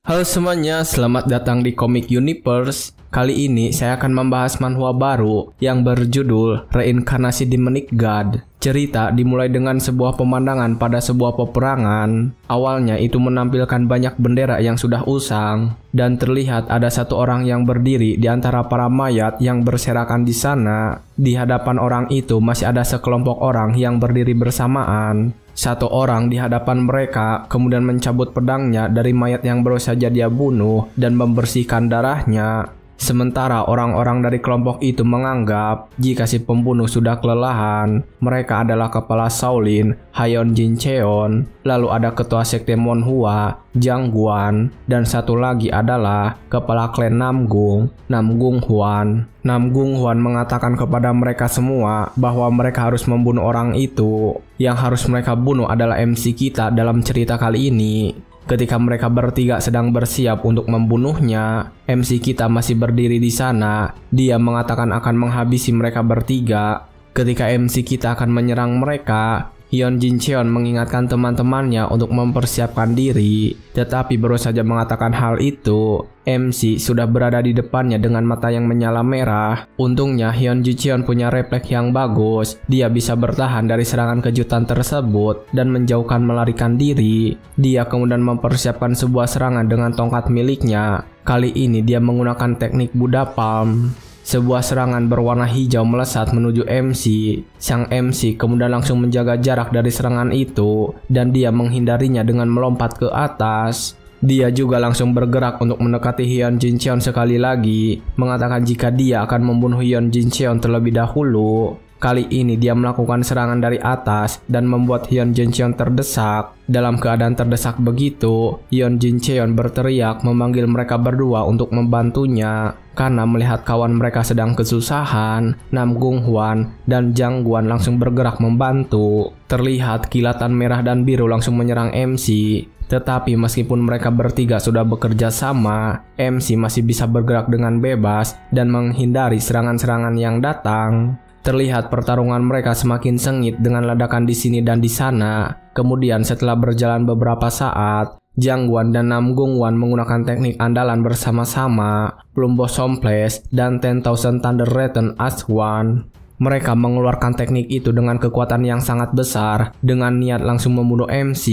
Halo semuanya, selamat datang di Comic Universe. Kali ini saya akan membahas manhwa baru yang berjudul Reinkarnasi Demonic God. Cerita dimulai dengan sebuah pemandangan pada sebuah peperangan. Awalnya itu menampilkan banyak bendera yang sudah usang dan terlihat ada satu orang yang berdiri di antara para mayat yang berserakan di sana. Di hadapan orang itu masih ada sekelompok orang yang berdiri bersamaan. Satu orang di hadapan mereka kemudian mencabut pedangnya dari mayat yang baru saja dia bunuh dan membersihkan darahnya. Sementara orang-orang dari kelompok itu menganggap jika si pembunuh sudah kelelahan, mereka adalah kepala Shaolin, Hyeon Jin Cheon, lalu ada ketua sekte Monhua, Jang Guan, dan satu lagi adalah kepala klan Namgung, Namgung Hwan. Namgung Hwan mengatakan kepada mereka semua bahwa mereka harus membunuh orang itu. Yang harus mereka bunuh adalah MC kita dalam cerita kali ini. Ketika mereka bertiga sedang bersiap untuk membunuhnya, MC kita masih berdiri di sana. Dia mengatakan akan menghabisi mereka bertiga. Ketika MC kita akan menyerang mereka, Hyeon Jin Cheon mengingatkan teman-temannya untuk mempersiapkan diri. Tetapi baru saja mengatakan hal itu, MC sudah berada di depannya dengan mata yang menyala merah. Untungnya Hyeon Jin Cheon punya refleks yang bagus. Dia bisa bertahan dari serangan kejutan tersebut dan menjauhkan melarikan diri. Dia kemudian mempersiapkan sebuah serangan dengan tongkat miliknya. Kali ini dia menggunakan teknik Buddha Palm. Sebuah serangan berwarna hijau melesat menuju MC. Sang MC kemudian langsung menjaga jarak dari serangan itu dan dia menghindarinya dengan melompat ke atas. Dia juga langsung bergerak untuk mendekati Hyeon Jin Cheon sekali lagi, mengatakan jika dia akan membunuh Hyeon Jin Cheon terlebih dahulu. Kali ini dia melakukan serangan dari atas dan membuat Hyeon Jin Cheon terdesak. Dalam keadaan terdesak begitu, Hyeon Jin Cheon berteriak memanggil mereka berdua untuk membantunya. Karena melihat kawan mereka sedang kesusahan, Namgung Hwan dan Jang Guan langsung bergerak membantu. Terlihat kilatan merah dan biru langsung menyerang MC. Tetapi meskipun mereka bertiga sudah bekerja sama, MC masih bisa bergerak dengan bebas dan menghindari serangan-serangan yang datang. Terlihat pertarungan mereka semakin sengit dengan ledakan di sini dan di sana. Kemudian setelah berjalan beberapa saat, Jang Guan dan Namgung Hwan menggunakan teknik andalan bersama-sama, Plumbo Somples dan 10,000 Thunder Return as One. Mereka mengeluarkan teknik itu dengan kekuatan yang sangat besar, dengan niat langsung membunuh MC.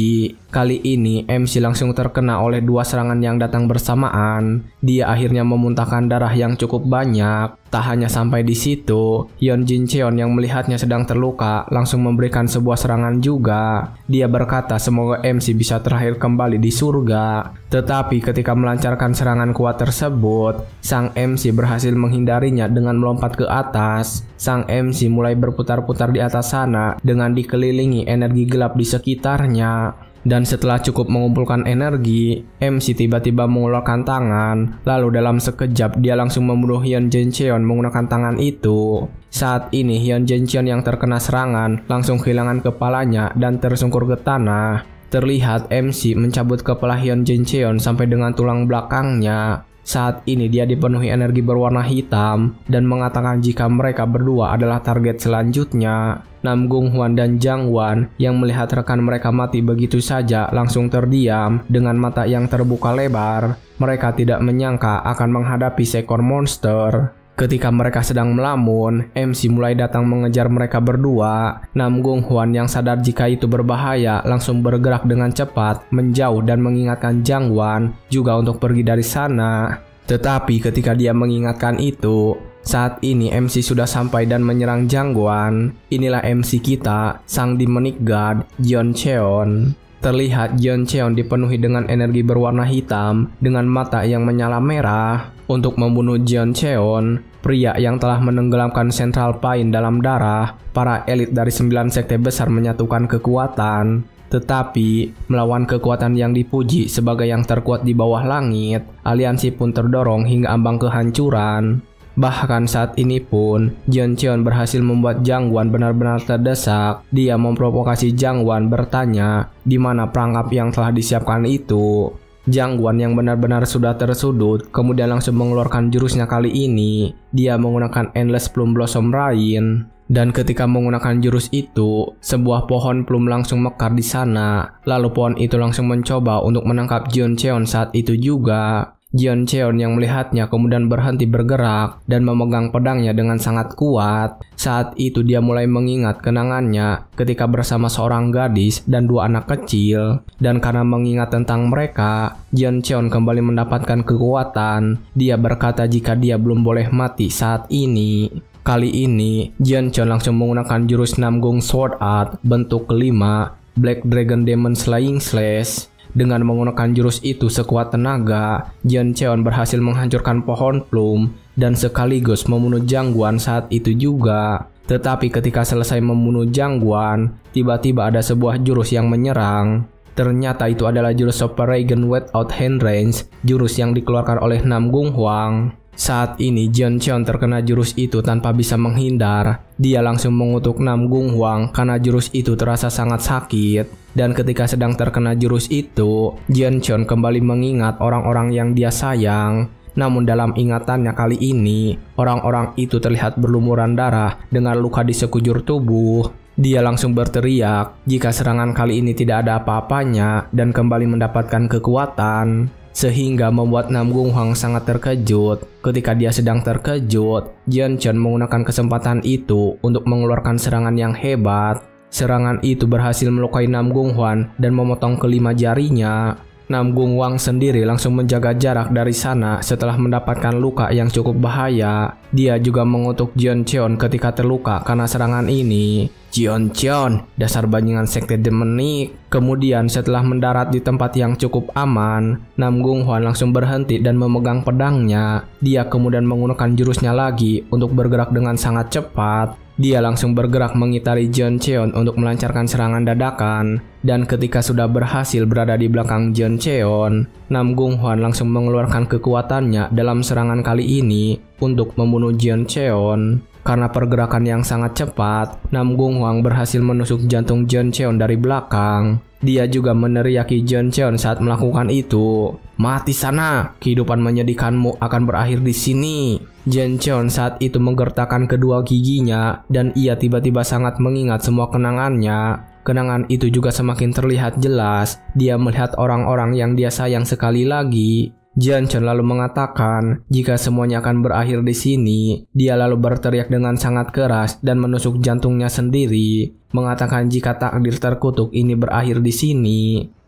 Kali ini MC langsung terkena oleh dua serangan yang datang bersamaan. Dia akhirnya memuntahkan darah yang cukup banyak. Tak hanya sampai di situ, Hyeon Jin Cheon yang melihatnya sedang terluka langsung memberikan sebuah serangan juga. Dia berkata semoga MC bisa terakhir kembali di surga. Tetapi ketika melancarkan serangan kuat tersebut, sang MC berhasil menghindarinya dengan melompat ke atas. Sang MC mulai berputar-putar di atas sana dengan dikelilingi energi gelap di sekitarnya. Dan setelah cukup mengumpulkan energi, MC tiba-tiba mengeluarkan tangan. Lalu dalam sekejap dia langsung membunuh Hyeon Jin Cheon menggunakan tangan itu. Saat ini Hyeon Jin Cheon yang terkena serangan langsung kehilangan kepalanya dan tersungkur ke tanah. Terlihat MC mencabut kepala Hyeon Jin Cheon sampai dengan tulang belakangnya. Saat ini dia dipenuhi energi berwarna hitam dan mengatakan jika mereka berdua adalah target selanjutnya. Namgung Hwan dan Jang Guan yang melihat rekan mereka mati begitu saja langsung terdiam dengan mata yang terbuka lebar. Mereka tidak menyangka akan menghadapi seekor monster. Ketika mereka sedang melamun, MC mulai datang mengejar mereka berdua. Namgung Hwan yang sadar jika itu berbahaya langsung bergerak dengan cepat, menjauh dan mengingatkan Jang Guan juga untuk pergi dari sana. Tetapi ketika dia mengingatkan itu, saat ini MC sudah sampai dan menyerang Jang Guan. Inilah MC kita, sang demonic god, Jeon Cheon. Terlihat Jeon Cheon dipenuhi dengan energi berwarna hitam dengan mata yang menyala merah. Untuk membunuh Jeon Cheon, pria yang telah menenggelamkan Central Pain dalam darah, para elit dari 9 sekte besar menyatukan kekuatan. Tetapi melawan kekuatan yang dipuji sebagai yang terkuat di bawah langit, aliansi pun terdorong hingga ambang kehancuran. Bahkan saat ini pun, Jeon Cheon berhasil membuat Jang Guan benar-benar terdesak. Dia memprovokasi Jang Guan bertanya, di mana perangkap yang telah disiapkan itu. Jang Guan yang benar-benar sudah tersudut, kemudian langsung mengeluarkan jurusnya kali ini. Dia menggunakan Endless Plum Blossom Rain. Dan ketika menggunakan jurus itu, sebuah pohon plum langsung mekar di sana. Lalu pohon itu langsung mencoba untuk menangkap Jeon Cheon saat itu juga. Jeon Cheon yang melihatnya kemudian berhenti bergerak dan memegang pedangnya dengan sangat kuat. Saat itu dia mulai mengingat kenangannya ketika bersama seorang gadis dan 2 anak kecil. Dan karena mengingat tentang mereka, Jeon Cheon kembali mendapatkan kekuatan. Dia berkata jika dia belum boleh mati saat ini. Kali ini, Jeon Cheon langsung menggunakan jurus Namgung Sword Art bentuk kelima, Black Dragon Demon Slaying Slash. Dengan menggunakan jurus itu sekuat tenaga, Jeon Cheon berhasil menghancurkan pohon plum dan sekaligus membunuh Jangguan saat itu juga. Tetapi ketika selesai membunuh Jangguan, tiba-tiba ada sebuah jurus yang menyerang. Ternyata itu adalah jurus Super Regen Without Hand Range, jurus yang dikeluarkan oleh Namgung Hwang. Saat ini Jeon Cheon terkena jurus itu tanpa bisa menghindar. Dia langsung mengutuk Namgung Hwang karena jurus itu terasa sangat sakit. Dan ketika sedang terkena jurus itu, Jeon Cheon kembali mengingat orang-orang yang dia sayang. Namun dalam ingatannya kali ini, orang-orang itu terlihat berlumuran darah dengan luka di sekujur tubuh. Dia langsung berteriak jika serangan kali ini tidak ada apa-apanya dan kembali mendapatkan kekuatan. Sehingga membuat Namgung Hwang sangat terkejut. Ketika dia sedang terkejut, Jeon Cheon menggunakan kesempatan itu untuk mengeluarkan serangan yang hebat. Serangan itu berhasil melukai Namgung Hwang dan memotong kelima jarinya. Namgung Hwang sendiri langsung menjaga jarak dari sana setelah mendapatkan luka yang cukup bahaya. Dia juga mengutuk Jeon Cheon ketika terluka karena serangan ini. Jeon Cheon, dasar bajingan sekte demonik. Kemudian setelah mendarat di tempat yang cukup aman, Namgung Hwang langsung berhenti dan memegang pedangnya. Dia kemudian menggunakan jurusnya lagi untuk bergerak dengan sangat cepat. Dia langsung bergerak mengitari Jeon Cheon untuk melancarkan serangan dadakan. Dan ketika sudah berhasil berada di belakang Jeon Cheon, Namgung Hwang langsung mengeluarkan kekuatannya dalam serangan kali ini untuk membunuh Jeon Cheon. Karena pergerakan yang sangat cepat, Namgung Hwang berhasil menusuk jantung Jeon Cheon dari belakang. Dia juga meneriaki Jeon Cheon saat melakukan itu. Mati sana, kehidupan menyedihkanmu akan berakhir di sini. Jeon Cheon saat itu menggertakkan kedua giginya dan ia tiba-tiba sangat mengingat semua kenangannya. Kenangan itu juga semakin terlihat jelas. Dia melihat orang-orang yang dia sayang sekali lagi. Jeon Cheon lalu mengatakan jika semuanya akan berakhir di sini. Dia lalu berteriak dengan sangat keras dan menusuk jantungnya sendiri, mengatakan jika takdir terkutuk ini berakhir di sini.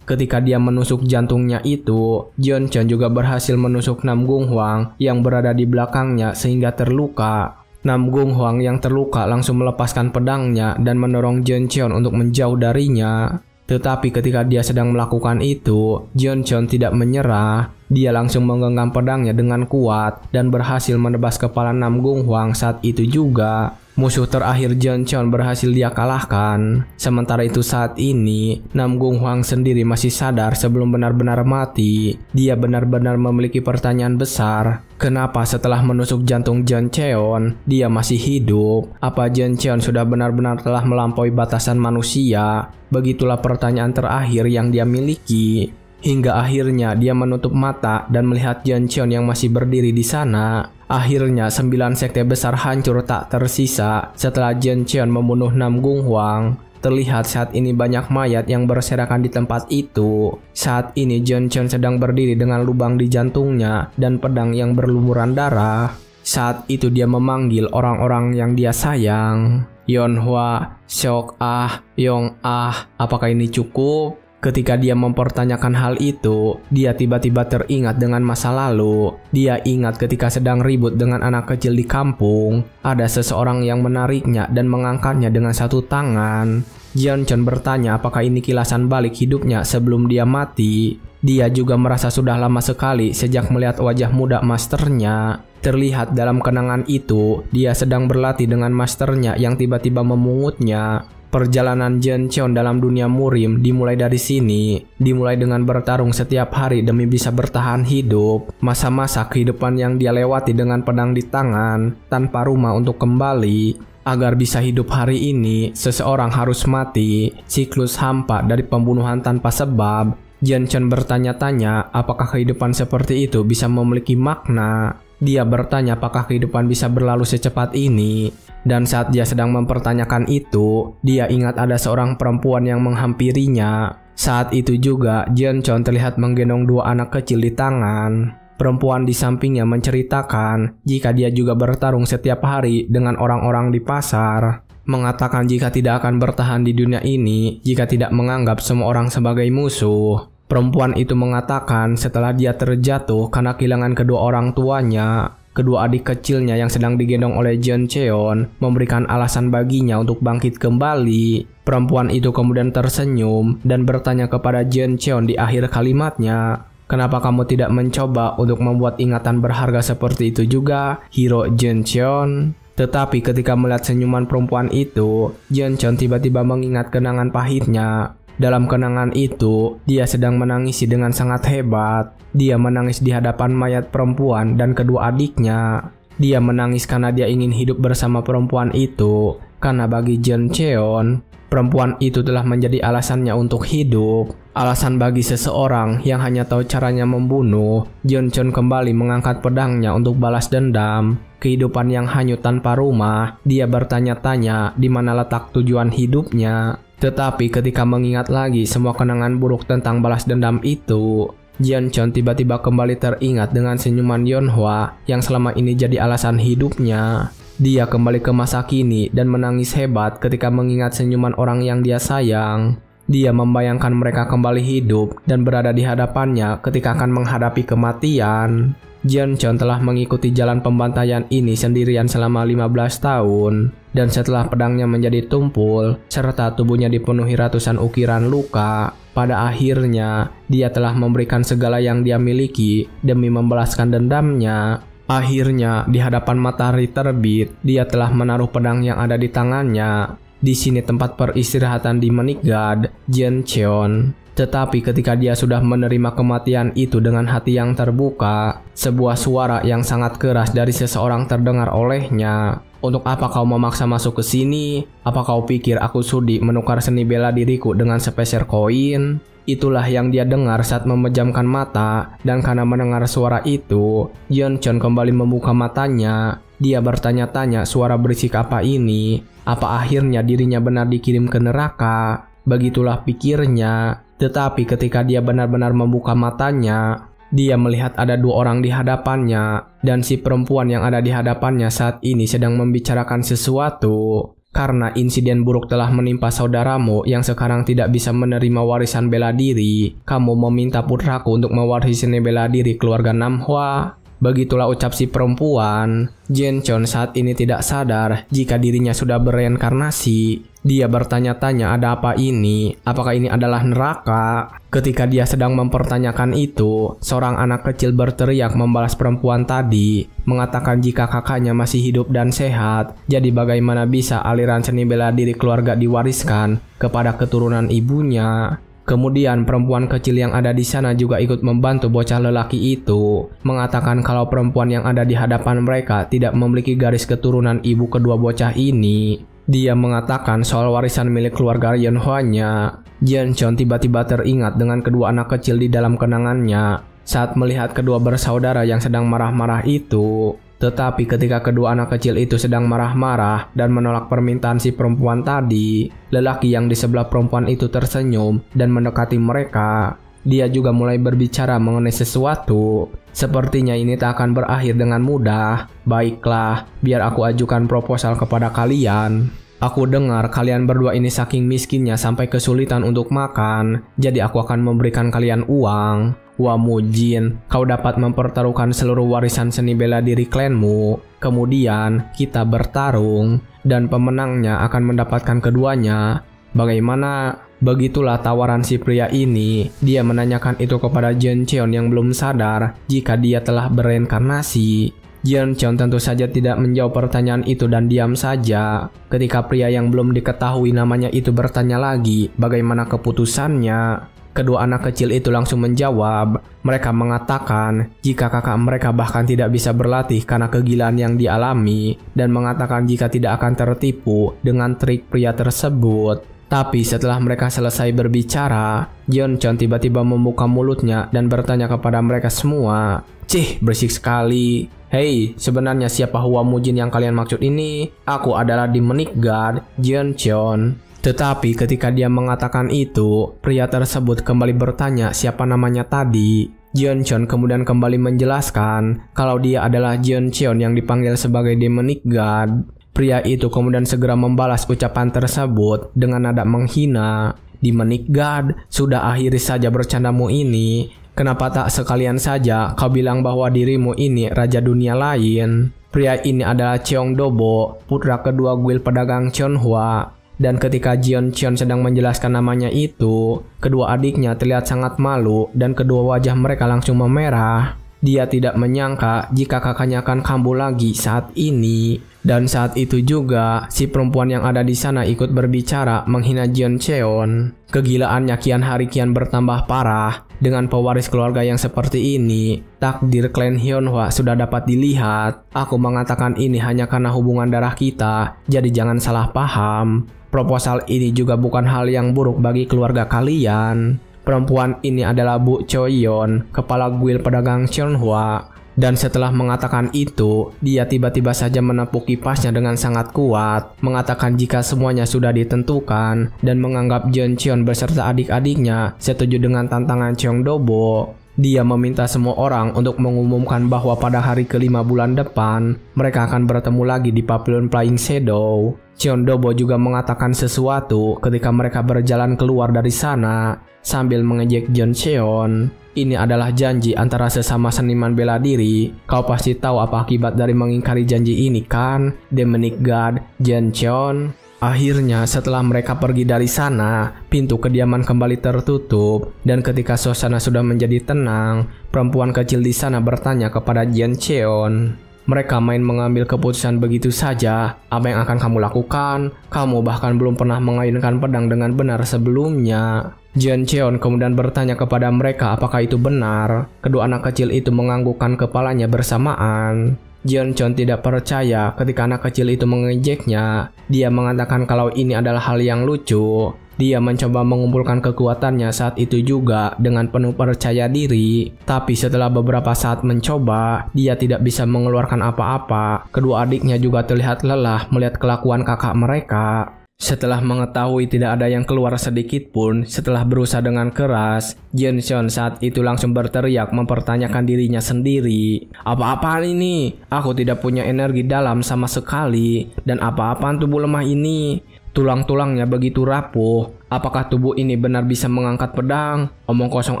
Ketika dia menusuk jantungnya itu, Jeon Cheon juga berhasil menusuk Namgung Hwang yang berada di belakangnya sehingga terluka. Namgung Hwang yang terluka langsung melepaskan pedangnya dan mendorong Jeon Cheon untuk menjauh darinya. Tetapi ketika dia sedang melakukan itu, Jeon Cheon tidak menyerah. Dia langsung menggenggam pedangnya dengan kuat dan berhasil menebas kepala Namgung Hwang saat itu juga. Musuh terakhir Jeon Cheon berhasil dia kalahkan. Sementara itu saat ini, Namgung Hwang sendiri masih sadar sebelum benar-benar mati. Dia benar-benar memiliki pertanyaan besar. Kenapa setelah menusuk jantung Jeon Cheon, dia masih hidup? Apa Jeon Cheon sudah benar-benar telah melampaui batasan manusia? Begitulah pertanyaan terakhir yang dia miliki. Hingga akhirnya dia menutup mata dan melihat Jeon Cheon yang masih berdiri di sana. Akhirnya 9 sekte besar hancur tak tersisa setelah Jeon Cheon membunuh Namgung Hwang. Terlihat saat ini banyak mayat yang berserakan di tempat itu. Saat ini Jeon Cheon sedang berdiri dengan lubang di jantungnya dan pedang yang berlumuran darah. Saat itu dia memanggil orang-orang yang dia sayang. Yeonhwa, Seok Ah, Yong Ah, apakah ini cukup? Ketika dia mempertanyakan hal itu, dia tiba-tiba teringat dengan masa lalu. Dia ingat ketika sedang ribut dengan anak kecil di kampung, ada seseorang yang menariknya dan mengangkatnya dengan satu tangan. Jeon Cheon bertanya apakah ini kilasan balik hidupnya sebelum dia mati. Dia juga merasa sudah lama sekali sejak melihat wajah muda masternya. Terlihat dalam kenangan itu, dia sedang berlatih dengan masternya yang tiba-tiba memungutnya. Perjalanan Jeon Cheon dalam dunia murim dimulai dari sini. Dimulai dengan bertarung setiap hari demi bisa bertahan hidup. Masa-masa kehidupan yang dia lewati dengan pedang di tangan, tanpa rumah untuk kembali. Agar bisa hidup hari ini, seseorang harus mati. Siklus hampa dari pembunuhan tanpa sebab. Jian Chen bertanya-tanya apakah kehidupan seperti itu bisa memiliki makna. Dia bertanya apakah kehidupan bisa berlalu secepat ini. Dan saat dia sedang mempertanyakan itu, dia ingat ada seorang perempuan yang menghampirinya. Saat itu juga Jian Chen terlihat menggendong 2 anak kecil di tangan. Perempuan di sampingnya menceritakan jika dia juga bertarung setiap hari dengan orang-orang di pasar. Mengatakan jika tidak akan bertahan di dunia ini jika tidak menganggap semua orang sebagai musuh. Perempuan itu mengatakan setelah dia terjatuh karena kehilangan kedua orang tuanya, kedua adik kecilnya yang sedang digendong oleh Jian Cheon memberikan alasan baginya untuk bangkit kembali. Perempuan itu kemudian tersenyum dan bertanya kepada Jian Cheon di akhir kalimatnya, "Kenapa kamu tidak mencoba untuk membuat ingatan berharga seperti itu juga, hero Jian Cheon?" Tetapi ketika melihat senyuman perempuan itu, Jian Cheon tiba-tiba mengingat kenangan pahitnya. Dalam kenangan itu, dia sedang menangisi dengan sangat hebat. Dia menangis di hadapan mayat perempuan dan kedua adiknya. Dia menangis karena dia ingin hidup bersama perempuan itu. Karena bagi Jian Cheon, perempuan itu telah menjadi alasannya untuk hidup. Alasan bagi seseorang yang hanya tahu caranya membunuh. Jian Cheon kembali mengangkat pedangnya untuk balas dendam. Kehidupan yang hanyut tanpa rumah, dia bertanya-tanya di mana letak tujuan hidupnya. Tetapi ketika mengingat lagi semua kenangan buruk tentang balas dendam itu, Jian Cheon tiba-tiba kembali teringat dengan senyuman Yonhwa yang selama ini jadi alasan hidupnya. Dia kembali ke masa kini dan menangis hebat ketika mengingat senyuman orang yang dia sayang. Dia membayangkan mereka kembali hidup dan berada di hadapannya ketika akan menghadapi kematian. Jian Cheon telah mengikuti jalan pembantaian ini sendirian selama 15 tahun. Dan setelah pedangnya menjadi tumpul, serta tubuhnya dipenuhi ratusan ukiran luka, pada akhirnya dia telah memberikan segala yang dia miliki demi membalaskan dendamnya. Akhirnya, di hadapan matahari terbit, dia telah menaruh pedang yang ada di tangannya. Di sini tempat peristirahatan di Menigad, Jian Cheon. Tetapi ketika dia sudah menerima kematian itu dengan hati yang terbuka, sebuah suara yang sangat keras dari seseorang terdengar olehnya. "Untuk apa kau memaksa masuk ke sini? Apa kau pikir aku sudi menukar seni bela diriku dengan sepeser koin?" Itulah yang dia dengar saat memejamkan mata, dan karena mendengar suara itu, Jian Cheon kembali membuka matanya. Dia bertanya-tanya suara berisik apa ini? Apa akhirnya dirinya benar dikirim ke neraka? Begitulah pikirnya. Tetapi ketika dia benar-benar membuka matanya, dia melihat ada 2 orang di hadapannya, dan si perempuan yang ada di hadapannya saat ini sedang membicarakan sesuatu. Karena insiden buruk telah menimpa saudaramu yang sekarang tidak bisa menerima warisan bela diri, kamu meminta putraku untuk mewarisi seni bela diri keluarga Namhwa. Begitulah ucap si perempuan. Jian Cheon saat ini tidak sadar jika dirinya sudah bereinkarnasi. Dia bertanya-tanya ada apa ini? Apakah ini adalah neraka? Ketika dia sedang mempertanyakan itu, seorang anak kecil berteriak membalas perempuan tadi, mengatakan jika kakaknya masih hidup dan sehat, jadi bagaimana bisa aliran seni bela diri keluarga diwariskan kepada keturunan ibunya? Kemudian perempuan kecil yang ada di sana juga ikut membantu bocah lelaki itu, mengatakan kalau perempuan yang ada di hadapan mereka tidak memiliki garis keturunan ibu kedua bocah ini. Dia mengatakan soal warisan milik keluarga Yonhwa-nya. Jian Cheon tiba-tiba teringat dengan kedua anak kecil di dalam kenangannya saat melihat kedua bersaudara yang sedang marah-marah itu. Tetapi ketika kedua anak kecil itu sedang marah-marah dan menolak permintaan si perempuan tadi, lelaki yang di sebelah perempuan itu tersenyum dan mendekati mereka. Dia juga mulai berbicara mengenai sesuatu. Sepertinya ini tak akan berakhir dengan mudah. Baiklah, biar aku ajukan proposal kepada kalian. Aku dengar kalian berdua ini saking miskinnya sampai kesulitan untuk makan, jadi aku akan memberikan kalian uang. Wah Mujin, kau dapat mempertaruhkan seluruh warisan seni bela diri klanmu. Kemudian kita bertarung, dan pemenangnya akan mendapatkan keduanya. Bagaimana? Begitulah tawaran si pria ini. Dia menanyakan itu kepada Jian Cheon yang belum sadar jika dia telah bereinkarnasi. Jian Cheon tentu saja tidak menjawab pertanyaan itu dan diam saja. Ketika pria yang belum diketahui namanya itu bertanya lagi bagaimana keputusannya, kedua anak kecil itu langsung menjawab. Mereka mengatakan jika kakak mereka bahkan tidak bisa berlatih karena kegilaan yang dialami, dan mengatakan jika tidak akan tertipu dengan trik pria tersebut. Tapi setelah mereka selesai berbicara, Jeoncheon tiba-tiba membuka mulutnya dan bertanya kepada mereka semua. Cih, berisik sekali. Hei, sebenarnya siapa Hua Mujin yang kalian maksud ini? Aku adalah Demonic God, Jeoncheon. Tetapi ketika dia mengatakan itu, pria tersebut kembali bertanya siapa namanya tadi. Jeoncheon kemudian kembali menjelaskan kalau dia adalah Jeoncheon yang dipanggil sebagai Demonic God. Pria itu kemudian segera membalas ucapan tersebut dengan nada menghina. Demonic God, sudah akhiri saja bercandamu ini. Kenapa tak sekalian saja kau bilang bahwa dirimu ini raja dunia lain? Pria ini adalah Cheong Dobo, putra kedua guil pedagang Chonhua. Dan ketika Jeoncheon sedang menjelaskan namanya itu, kedua adiknya terlihat sangat malu dan kedua wajah mereka langsung memerah. Dia tidak menyangka jika kakaknya akan kambuh lagi saat ini. Dan saat itu juga, si perempuan yang ada di sana ikut berbicara menghina Jeoncheon. Kegilaannya kian hari kian bertambah parah. Dengan pewaris keluarga yang seperti ini, takdir klan Hyunhwa sudah dapat dilihat. Aku mengatakan ini hanya karena hubungan darah kita, jadi jangan salah paham. Proposal ini juga bukan hal yang buruk bagi keluarga kalian. Perempuan ini adalah Bu Choyeon, kepala guil pedagang Chonhua. Dan setelah mengatakan itu, dia tiba-tiba saja menepuk kipasnya dengan sangat kuat, mengatakan jika semuanya sudah ditentukan, dan menganggap Jeoncheon beserta adik-adiknya setuju dengan tantangan Cheong Dobo. Dia meminta semua orang untuk mengumumkan bahwa pada hari ke-5 bulan depan, mereka akan bertemu lagi di Pavilion Flying Shadow. Cheong Dobo juga mengatakan sesuatu ketika mereka berjalan keluar dari sana, sambil mengejek Jeoncheon. Ini adalah janji antara sesama seniman bela diri. Kau pasti tahu apa akibat dari mengingkari janji ini kan, Demonic God Jeoncheon? Akhirnya setelah mereka pergi dari sana, pintu kediaman kembali tertutup. Dan ketika suasana sudah menjadi tenang, perempuan kecil di sana bertanya kepada Jeoncheon. Mereka main mengambil keputusan begitu saja. Apa yang akan kamu lakukan? Kamu bahkan belum pernah mengayunkan pedang dengan benar sebelumnya. Jeoncheon kemudian bertanya kepada mereka apakah itu benar. Kedua anak kecil itu menganggukkan kepalanya bersamaan. Jeoncheon tidak percaya ketika anak kecil itu mengejeknya. Dia mengatakan kalau ini adalah hal yang lucu. Dia mencoba mengumpulkan kekuatannya saat itu juga dengan penuh percaya diri. Tapi setelah beberapa saat mencoba, dia tidak bisa mengeluarkan apa-apa. Kedua adiknya juga terlihat lelah melihat kelakuan kakak mereka. Setelah mengetahui tidak ada yang keluar sedikit pun, setelah berusaha dengan keras, Jeoncheon saat itu langsung berteriak mempertanyakan dirinya sendiri. Apa-apaan ini? Aku tidak punya energi dalam sama sekali. Dan apa-apaan tubuh lemah ini? Tulang-tulangnya begitu rapuh. Apakah tubuh ini benar bisa mengangkat pedang? Omong kosong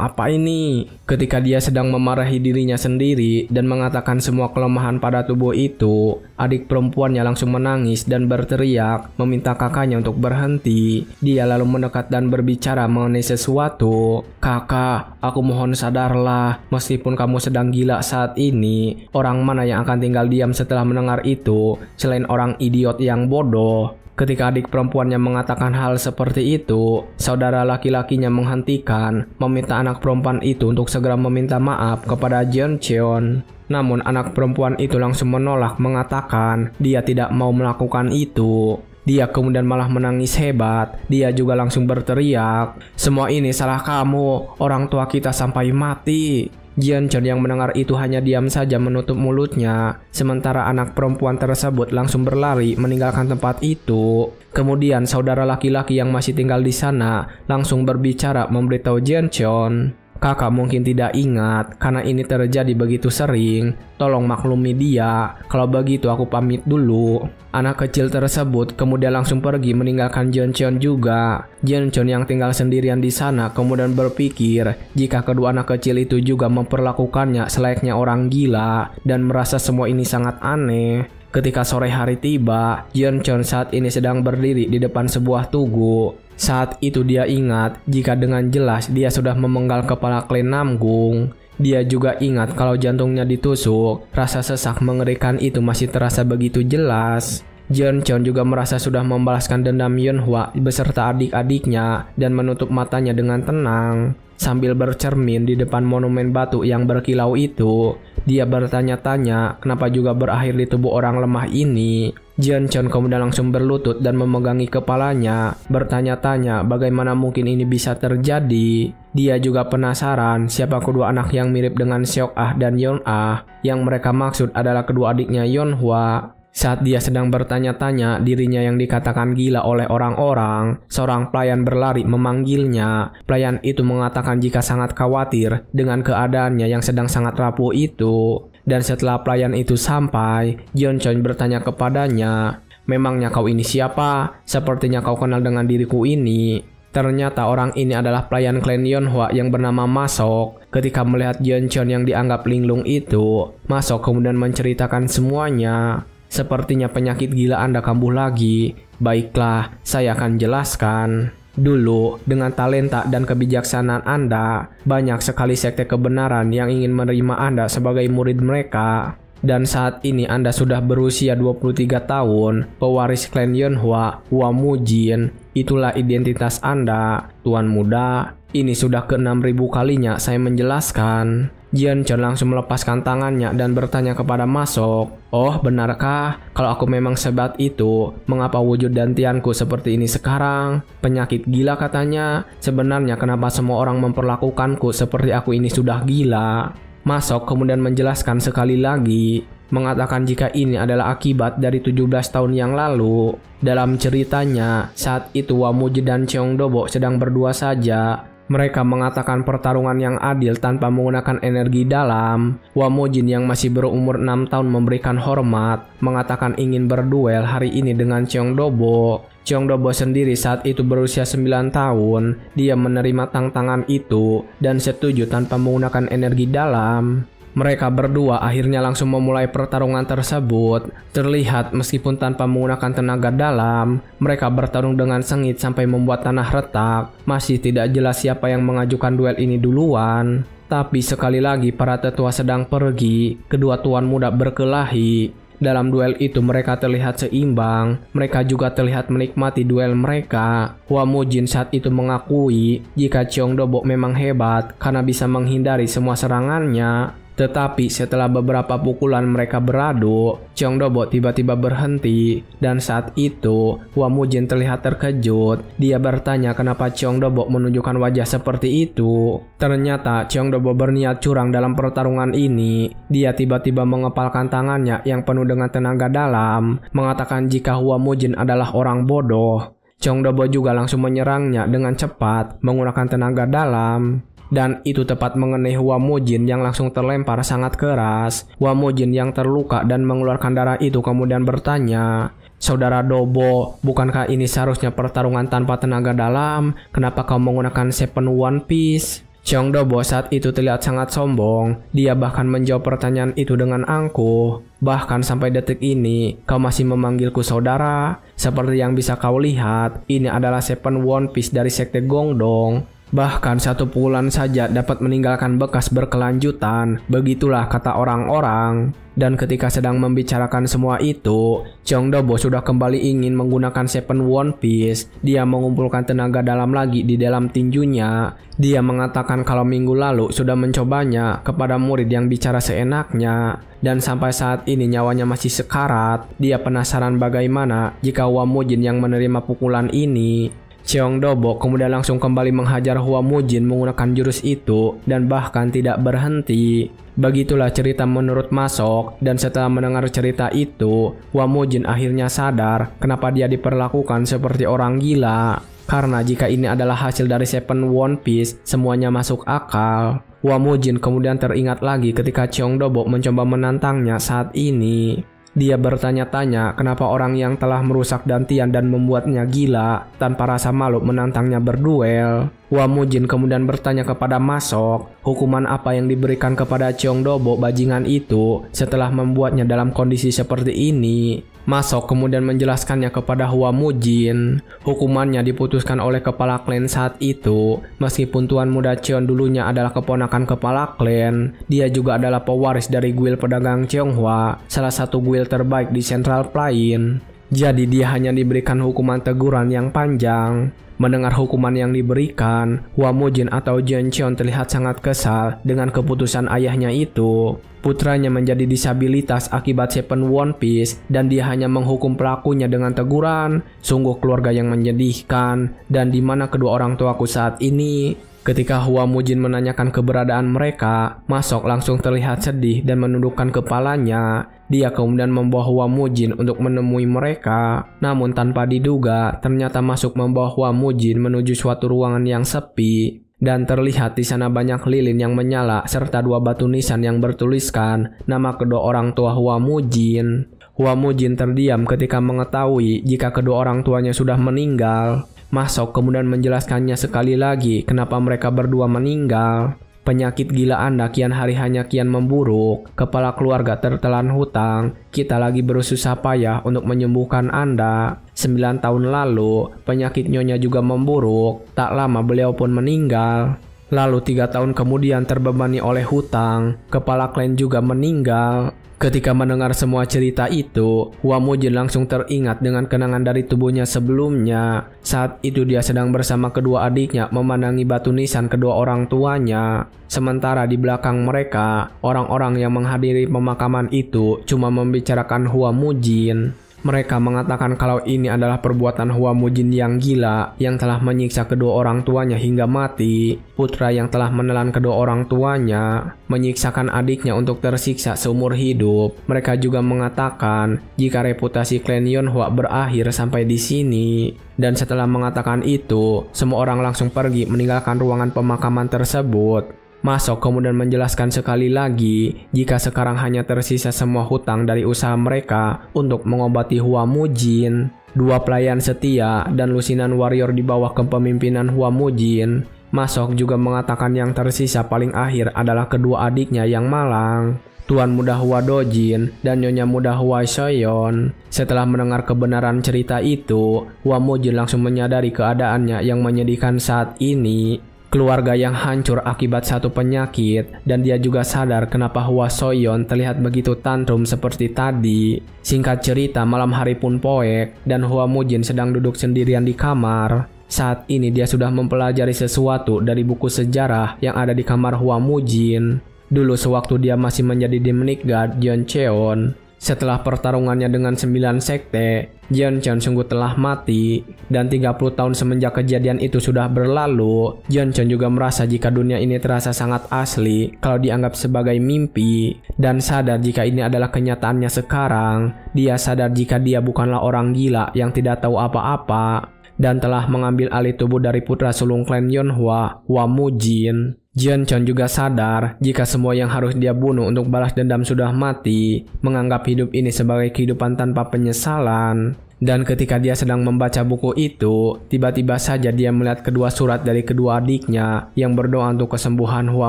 apa ini? Ketika dia sedang memarahi dirinya sendiri dan mengatakan semua kelemahan pada tubuh itu, adik perempuannya langsung menangis dan berteriak meminta kakaknya untuk berhenti. Dia lalu mendekat dan berbicara mengenai sesuatu. Kakak, aku mohon sadarlah. Meskipun kamu sedang gila saat ini, orang mana yang akan tinggal diam setelah mendengar itu selain orang idiot yang bodoh? Ketika adik perempuannya mengatakan hal seperti itu, saudara laki-lakinya menghentikan, meminta anak perempuan itu untuk segera meminta maaf kepada Jeoncheon. Namun anak perempuan itu langsung menolak mengatakan dia tidak mau melakukan itu. Dia kemudian malah menangis hebat. Dia juga langsung berteriak, "Semua ini salah kamu, orang tua kita sampai mati." Jeoncheon yang mendengar itu hanya diam saja menutup mulutnya, sementara anak perempuan tersebut langsung berlari meninggalkan tempat itu. Kemudian saudara laki-laki yang masih tinggal di sana langsung berbicara memberitahu Jeoncheon. Kakak mungkin tidak ingat karena ini terjadi begitu sering. Tolong maklumi dia. Kalau begitu aku pamit dulu. Anak kecil tersebut kemudian langsung pergi meninggalkan Jeoncheon juga. Jeoncheon yang tinggal sendirian di sana kemudian berpikir jika kedua anak kecil itu juga memperlakukannya selayaknya orang gila dan merasa semua ini sangat aneh. Ketika sore hari tiba, Jeoncheon saat ini sedang berdiri di depan sebuah tugu. Saat itu dia ingat jika dengan jelas dia sudah memenggal kepala klan Namgung. Dia juga ingat kalau jantungnya ditusuk. Rasa sesak mengerikan itu masih terasa begitu jelas. Jeoncheon juga merasa sudah membalaskan dendam Hyunhwa beserta adik-adiknya dan menutup matanya dengan tenang. Sambil bercermin di depan monumen batu yang berkilau itu, dia bertanya-tanya kenapa juga berakhir di tubuh orang lemah ini. Jian Chon kemudian langsung berlutut dan memegangi kepalanya, bertanya-tanya bagaimana mungkin ini bisa terjadi. Dia juga penasaran siapa kedua anak yang mirip dengan Seok Ah dan Yeon Ah, yang mereka maksud adalah kedua adiknya Yeon Hwa. Saat dia sedang bertanya-tanya dirinya yang dikatakan gila oleh orang-orang, seorang pelayan berlari memanggilnya. Pelayan itu mengatakan jika sangat khawatir dengan keadaannya yang sedang sangat rapuh itu. Dan setelah pelayan itu sampai, Jian Chon bertanya kepadanya, "Memangnya kau ini siapa? Sepertinya kau kenal dengan diriku ini." Ternyata orang ini adalah pelayan klan Yeon Hwa yang bernama Ma Sok. Ketika melihat Jian Chon yang dianggap linglung itu, Ma Sok kemudian menceritakan semuanya. "Sepertinya penyakit gila Anda kambuh lagi. Baiklah, saya akan jelaskan. Dulu, dengan talenta dan kebijaksanaan Anda, banyak sekali sekte kebenaran yang ingin menerima Anda sebagai murid mereka. Dan saat ini Anda sudah berusia 23 tahun, pewaris klan Yeon Hwa, Hwa Mujin. Itulah identitas Anda, Tuan Muda. Ini sudah ke-6.000 kalinya saya menjelaskan." Jian Chon langsung melepaskan tangannya dan bertanya kepada Ma Sok, "Oh, benarkah? Kalau aku memang sebat itu, mengapa wujud dan tianku seperti ini sekarang? Penyakit gila katanya. Sebenarnya kenapa semua orang memperlakukanku seperti aku ini sudah gila?" Ma Sok kemudian menjelaskan sekali lagi, mengatakan jika ini adalah akibat dari 17 tahun yang lalu. Dalam ceritanya, saat itu Hwa Mujin dan Cheong Dobo sedang berdua saja. Mereka mengatakan pertarungan yang adil tanpa menggunakan energi dalam. Hwa Mujin yang masih berumur 6 tahun memberikan hormat, mengatakan ingin berduel hari ini dengan Cheong Dobo. Cheong Dobo sendiri saat itu berusia 9 tahun. Dia menerima tantangan itu dan setuju tanpa menggunakan energi dalam. Mereka berdua akhirnya langsung memulai pertarungan tersebut. Terlihat meskipun tanpa menggunakan tenaga dalam, mereka bertarung dengan sengit sampai membuat tanah retak. Masih tidak jelas siapa yang mengajukan duel ini duluan. Tapi sekali lagi para tetua sedang pergi, kedua tuan muda berkelahi. Dalam duel itu mereka terlihat seimbang. Mereka juga terlihat menikmati duel mereka. Hwa Mujin saat itu mengakui jika Cheong Dobo memang hebat karena bisa menghindari semua serangannya. Tetapi setelah beberapa pukulan mereka beradu, Cheong Dobo tiba-tiba berhenti. Dan saat itu, Hwa Mujin terlihat terkejut. Dia bertanya kenapa Cheong Dobo menunjukkan wajah seperti itu. Ternyata Cheong Dobo berniat curang dalam pertarungan ini. Dia tiba-tiba mengepalkan tangannya yang penuh dengan tenaga dalam, mengatakan jika Hwa Mujin adalah orang bodoh. Cheong Dobo juga langsung menyerangnya dengan cepat menggunakan tenaga dalam. Dan itu tepat mengenai Hwa Mujin yang langsung terlempar sangat keras. Hwa Mujin yang terluka dan mengeluarkan darah itu kemudian bertanya, "Saudara Dobo, bukankah ini seharusnya pertarungan tanpa tenaga dalam? Kenapa kau menggunakan Seven One Piece?" Cheong Dobo saat itu terlihat sangat sombong. Dia bahkan menjawab pertanyaan itu dengan angkuh. "Bahkan sampai detik ini, kau masih memanggilku saudara? Seperti yang bisa kau lihat, ini adalah Seven One Piece dari Sekte Gongdong. Bahkan satu pukulan saja dapat meninggalkan bekas berkelanjutan. Begitulah kata orang-orang." Dan ketika sedang membicarakan semua itu, Cheong Dobo sudah kembali ingin menggunakan Seven One Piece. Dia mengumpulkan tenaga dalam lagi di dalam tinjunya. Dia mengatakan kalau minggu lalu sudah mencobanya kepada murid yang bicara seenaknya. Dan sampai saat ini nyawanya masih sekarat. Dia penasaran bagaimana jika Hwa Mujin yang menerima pukulan ini. Cheong Dobo kemudian langsung kembali menghajar Hwa Mujin menggunakan jurus itu dan bahkan tidak berhenti. Begitulah cerita menurut Ma Sok, dan setelah mendengar cerita itu, Hwa Mujin akhirnya sadar kenapa dia diperlakukan seperti orang gila. Karena jika ini adalah hasil dari Seven One Piece, semuanya masuk akal. Hwa Mujin kemudian teringat lagi ketika Cheong Dobo mencoba menantangnya saat ini. Dia bertanya-tanya kenapa orang yang telah merusak Dantian dan membuatnya gila tanpa rasa malu menantangnya berduel. Hwa Mujin kemudian bertanya kepada Ma Sok, hukuman apa yang diberikan kepada Cheong Dobo bajingan itu setelah membuatnya dalam kondisi seperti ini. Ma Sok kemudian menjelaskannya kepada Hwa Mujin. Hukumannya diputuskan oleh kepala klan saat itu. Meskipun Tuan Muda Cheon dulunya adalah keponakan kepala klan, dia juga adalah pewaris dari guild pedagang Cheonghwa, salah satu guild terbaik di Central Plain. Jadi dia hanya diberikan hukuman teguran yang panjang. Mendengar hukuman yang diberikan, Hua Mujin atau Jeoncheon terlihat sangat kesal dengan keputusan ayahnya itu. Putranya menjadi disabilitas akibat Seven One Piece dan dia hanya menghukum pelakunya dengan teguran. Sungguh keluarga yang menyedihkan, dan di mana kedua orang tuaku saat ini? Ketika Hua Mujin menanyakan keberadaan mereka, Masok langsung terlihat sedih dan menundukkan kepalanya. Dia kemudian membawa Hua Mujin untuk menemui mereka. Namun tanpa diduga, ternyata Masok membawa Hua Mujin menuju suatu ruangan yang sepi. Dan terlihat di sana banyak lilin yang menyala serta dua batu nisan yang bertuliskan nama kedua orang tua Hua Mujin. Hua Mujin terdiam ketika mengetahui jika kedua orang tuanya sudah meninggal. Masok kemudian menjelaskannya sekali lagi kenapa mereka berdua meninggal. Penyakit gila Anda kian hari hanya kian memburuk. Kepala keluarga tertelan hutang. Kita lagi bersusah payah untuk menyembuhkan Anda. 9 tahun lalu, penyakit nyonya juga memburuk. Tak lama beliau pun meninggal. Lalu 3 tahun kemudian terbebani oleh hutang. Kepala klan juga meninggal. Ketika mendengar semua cerita itu, Hua Mujin langsung teringat dengan kenangan dari tubuhnya sebelumnya. Saat itu dia sedang bersama kedua adiknya memandangi batu nisan kedua orang tuanya. Sementara di belakang mereka, orang-orang yang menghadiri pemakaman itu cuma membicarakan Hua Mujin. Mereka mengatakan kalau ini adalah perbuatan Hua Mujin yang gila yang telah menyiksa kedua orang tuanya hingga mati. Putra yang telah menelan kedua orang tuanya menyiksakan adiknya untuk tersiksa seumur hidup. Mereka juga mengatakan jika reputasi klan Yonhwa berakhir sampai di sini. Dan setelah mengatakan itu, semua orang langsung pergi meninggalkan ruangan pemakaman tersebut. Masok kemudian menjelaskan sekali lagi jika sekarang hanya tersisa semua hutang dari usaha mereka untuk mengobati Hua Mujin. Dua pelayan setia dan lusinan warrior di bawah kepemimpinan Hua Mujin. Masok juga mengatakan yang tersisa paling akhir adalah kedua adiknya yang malang, Tuan Muda Hua Dojin dan Nyonya Muda Hua Seon. Setelah mendengar kebenaran cerita itu, Hua Mujin langsung menyadari keadaannya yang menyedihkan saat ini. Keluarga yang hancur akibat satu penyakit, dan dia juga sadar kenapa Hua Soyeon terlihat begitu tantrum seperti tadi. Singkat cerita, malam hari pun poek dan Hua Mujin sedang duduk sendirian di kamar. Saat ini dia sudah mempelajari sesuatu dari buku sejarah yang ada di kamar Hua Mujin. Dulu sewaktu dia masih menjadi Demonic God Jeoncheon. Setelah pertarungannya dengan 9 sekte, Jeoncheon sungguh telah mati, dan 30 tahun semenjak kejadian itu sudah berlalu, Jeoncheon juga merasa jika dunia ini terasa sangat asli kalau dianggap sebagai mimpi, dan sadar jika ini adalah kenyataannya sekarang. Dia sadar jika dia bukanlah orang gila yang tidak tahu apa-apa, dan telah mengambil alih tubuh dari putra sulung klan Yonhwa, Hua Mujin. Jeoncheon juga sadar jika semua yang harus dia bunuh untuk balas dendam sudah mati, menganggap hidup ini sebagai kehidupan tanpa penyesalan. Dan ketika dia sedang membaca buku itu, tiba-tiba saja dia melihat kedua surat dari kedua adiknya yang berdoa untuk kesembuhan Hua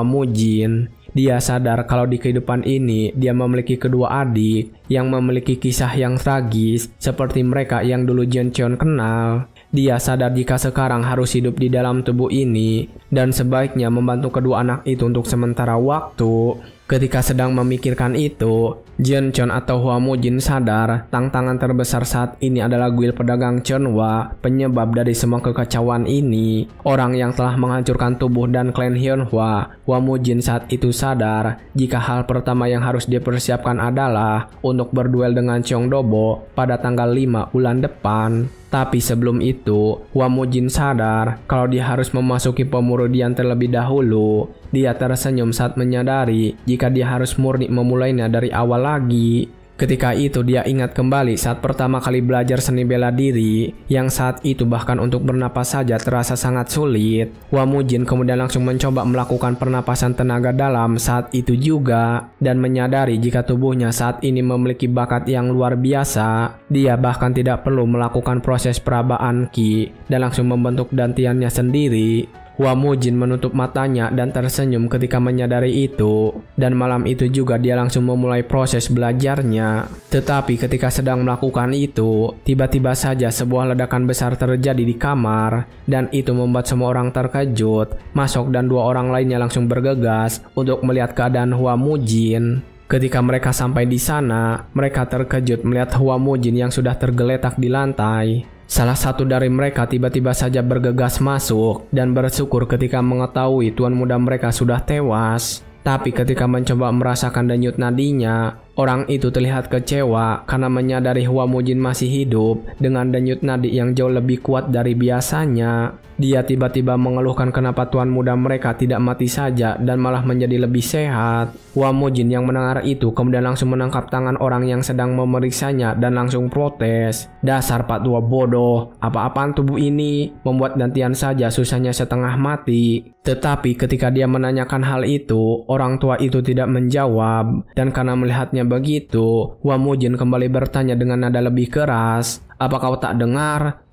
Mujin. Dia sadar kalau di kehidupan ini dia memiliki kedua adik yang memiliki kisah yang tragis seperti mereka yang dulu Jeoncheon kenal. Dia sadar jika sekarang harus hidup di dalam tubuh ini dan sebaiknya membantu kedua anak itu untuk sementara waktu. Ketika sedang memikirkan itu, Jeoncheon atau Hua Mujin sadar tantangan terbesar saat ini adalah guild pedagang Chunhwa, penyebab dari semua kekacauan ini. Orang yang telah menghancurkan tubuh dan klan Hyunhwa, Hua Mujin saat itu sadar jika hal pertama yang harus dipersiapkan adalah untuk berduel dengan Cheongdobo pada tanggal 5 bulan depan. Tapi sebelum itu, Hua Mujin sadar kalau dia harus memasuki pemurnian terlebih dahulu. Dia tersenyum saat menyadari jika dia harus murni memulainya dari awal lagi. Ketika itu dia ingat kembali saat pertama kali belajar seni bela diri, yang saat itu bahkan untuk bernapas saja terasa sangat sulit. Hua Mujin kemudian langsung mencoba melakukan pernapasan tenaga dalam saat itu juga, dan menyadari jika tubuhnya saat ini memiliki bakat yang luar biasa. Dia bahkan tidak perlu melakukan proses perabaan Qi dan langsung membentuk dantiannya sendiri. Hua Mujin menutup matanya dan tersenyum ketika menyadari itu, dan malam itu juga dia langsung memulai proses belajarnya. Tetapi ketika sedang melakukan itu, tiba-tiba saja sebuah ledakan besar terjadi di kamar, dan itu membuat semua orang terkejut. Masok dan dua orang lainnya langsung bergegas untuk melihat keadaan Hua Mujin. Ketika mereka sampai di sana, mereka terkejut melihat Hua Mujin yang sudah tergeletak di lantai. Salah satu dari mereka tiba-tiba saja bergegas masuk dan bersyukur ketika mengetahui tuan muda mereka sudah tewas. Tapi ketika mencoba merasakan denyut nadinya, orang itu terlihat kecewa karena menyadari Hua Mujin masih hidup dengan denyut nadi yang jauh lebih kuat dari biasanya. Dia tiba-tiba mengeluhkan kenapa tuan muda mereka tidak mati saja dan malah menjadi lebih sehat. Hua Mujin yang mendengar itu kemudian langsung menangkap tangan orang yang sedang memeriksanya dan langsung protes. "Dasar Pak Tua bodoh, apa-apaan tubuh ini? Membuat gantian saja susahnya setengah mati." Tetapi ketika dia menanyakan hal itu, orang tua itu tidak menjawab. Dan karena melihatnya begitu, Hua Mujin kembali bertanya dengan nada lebih keras, "Apa kau tak dengar?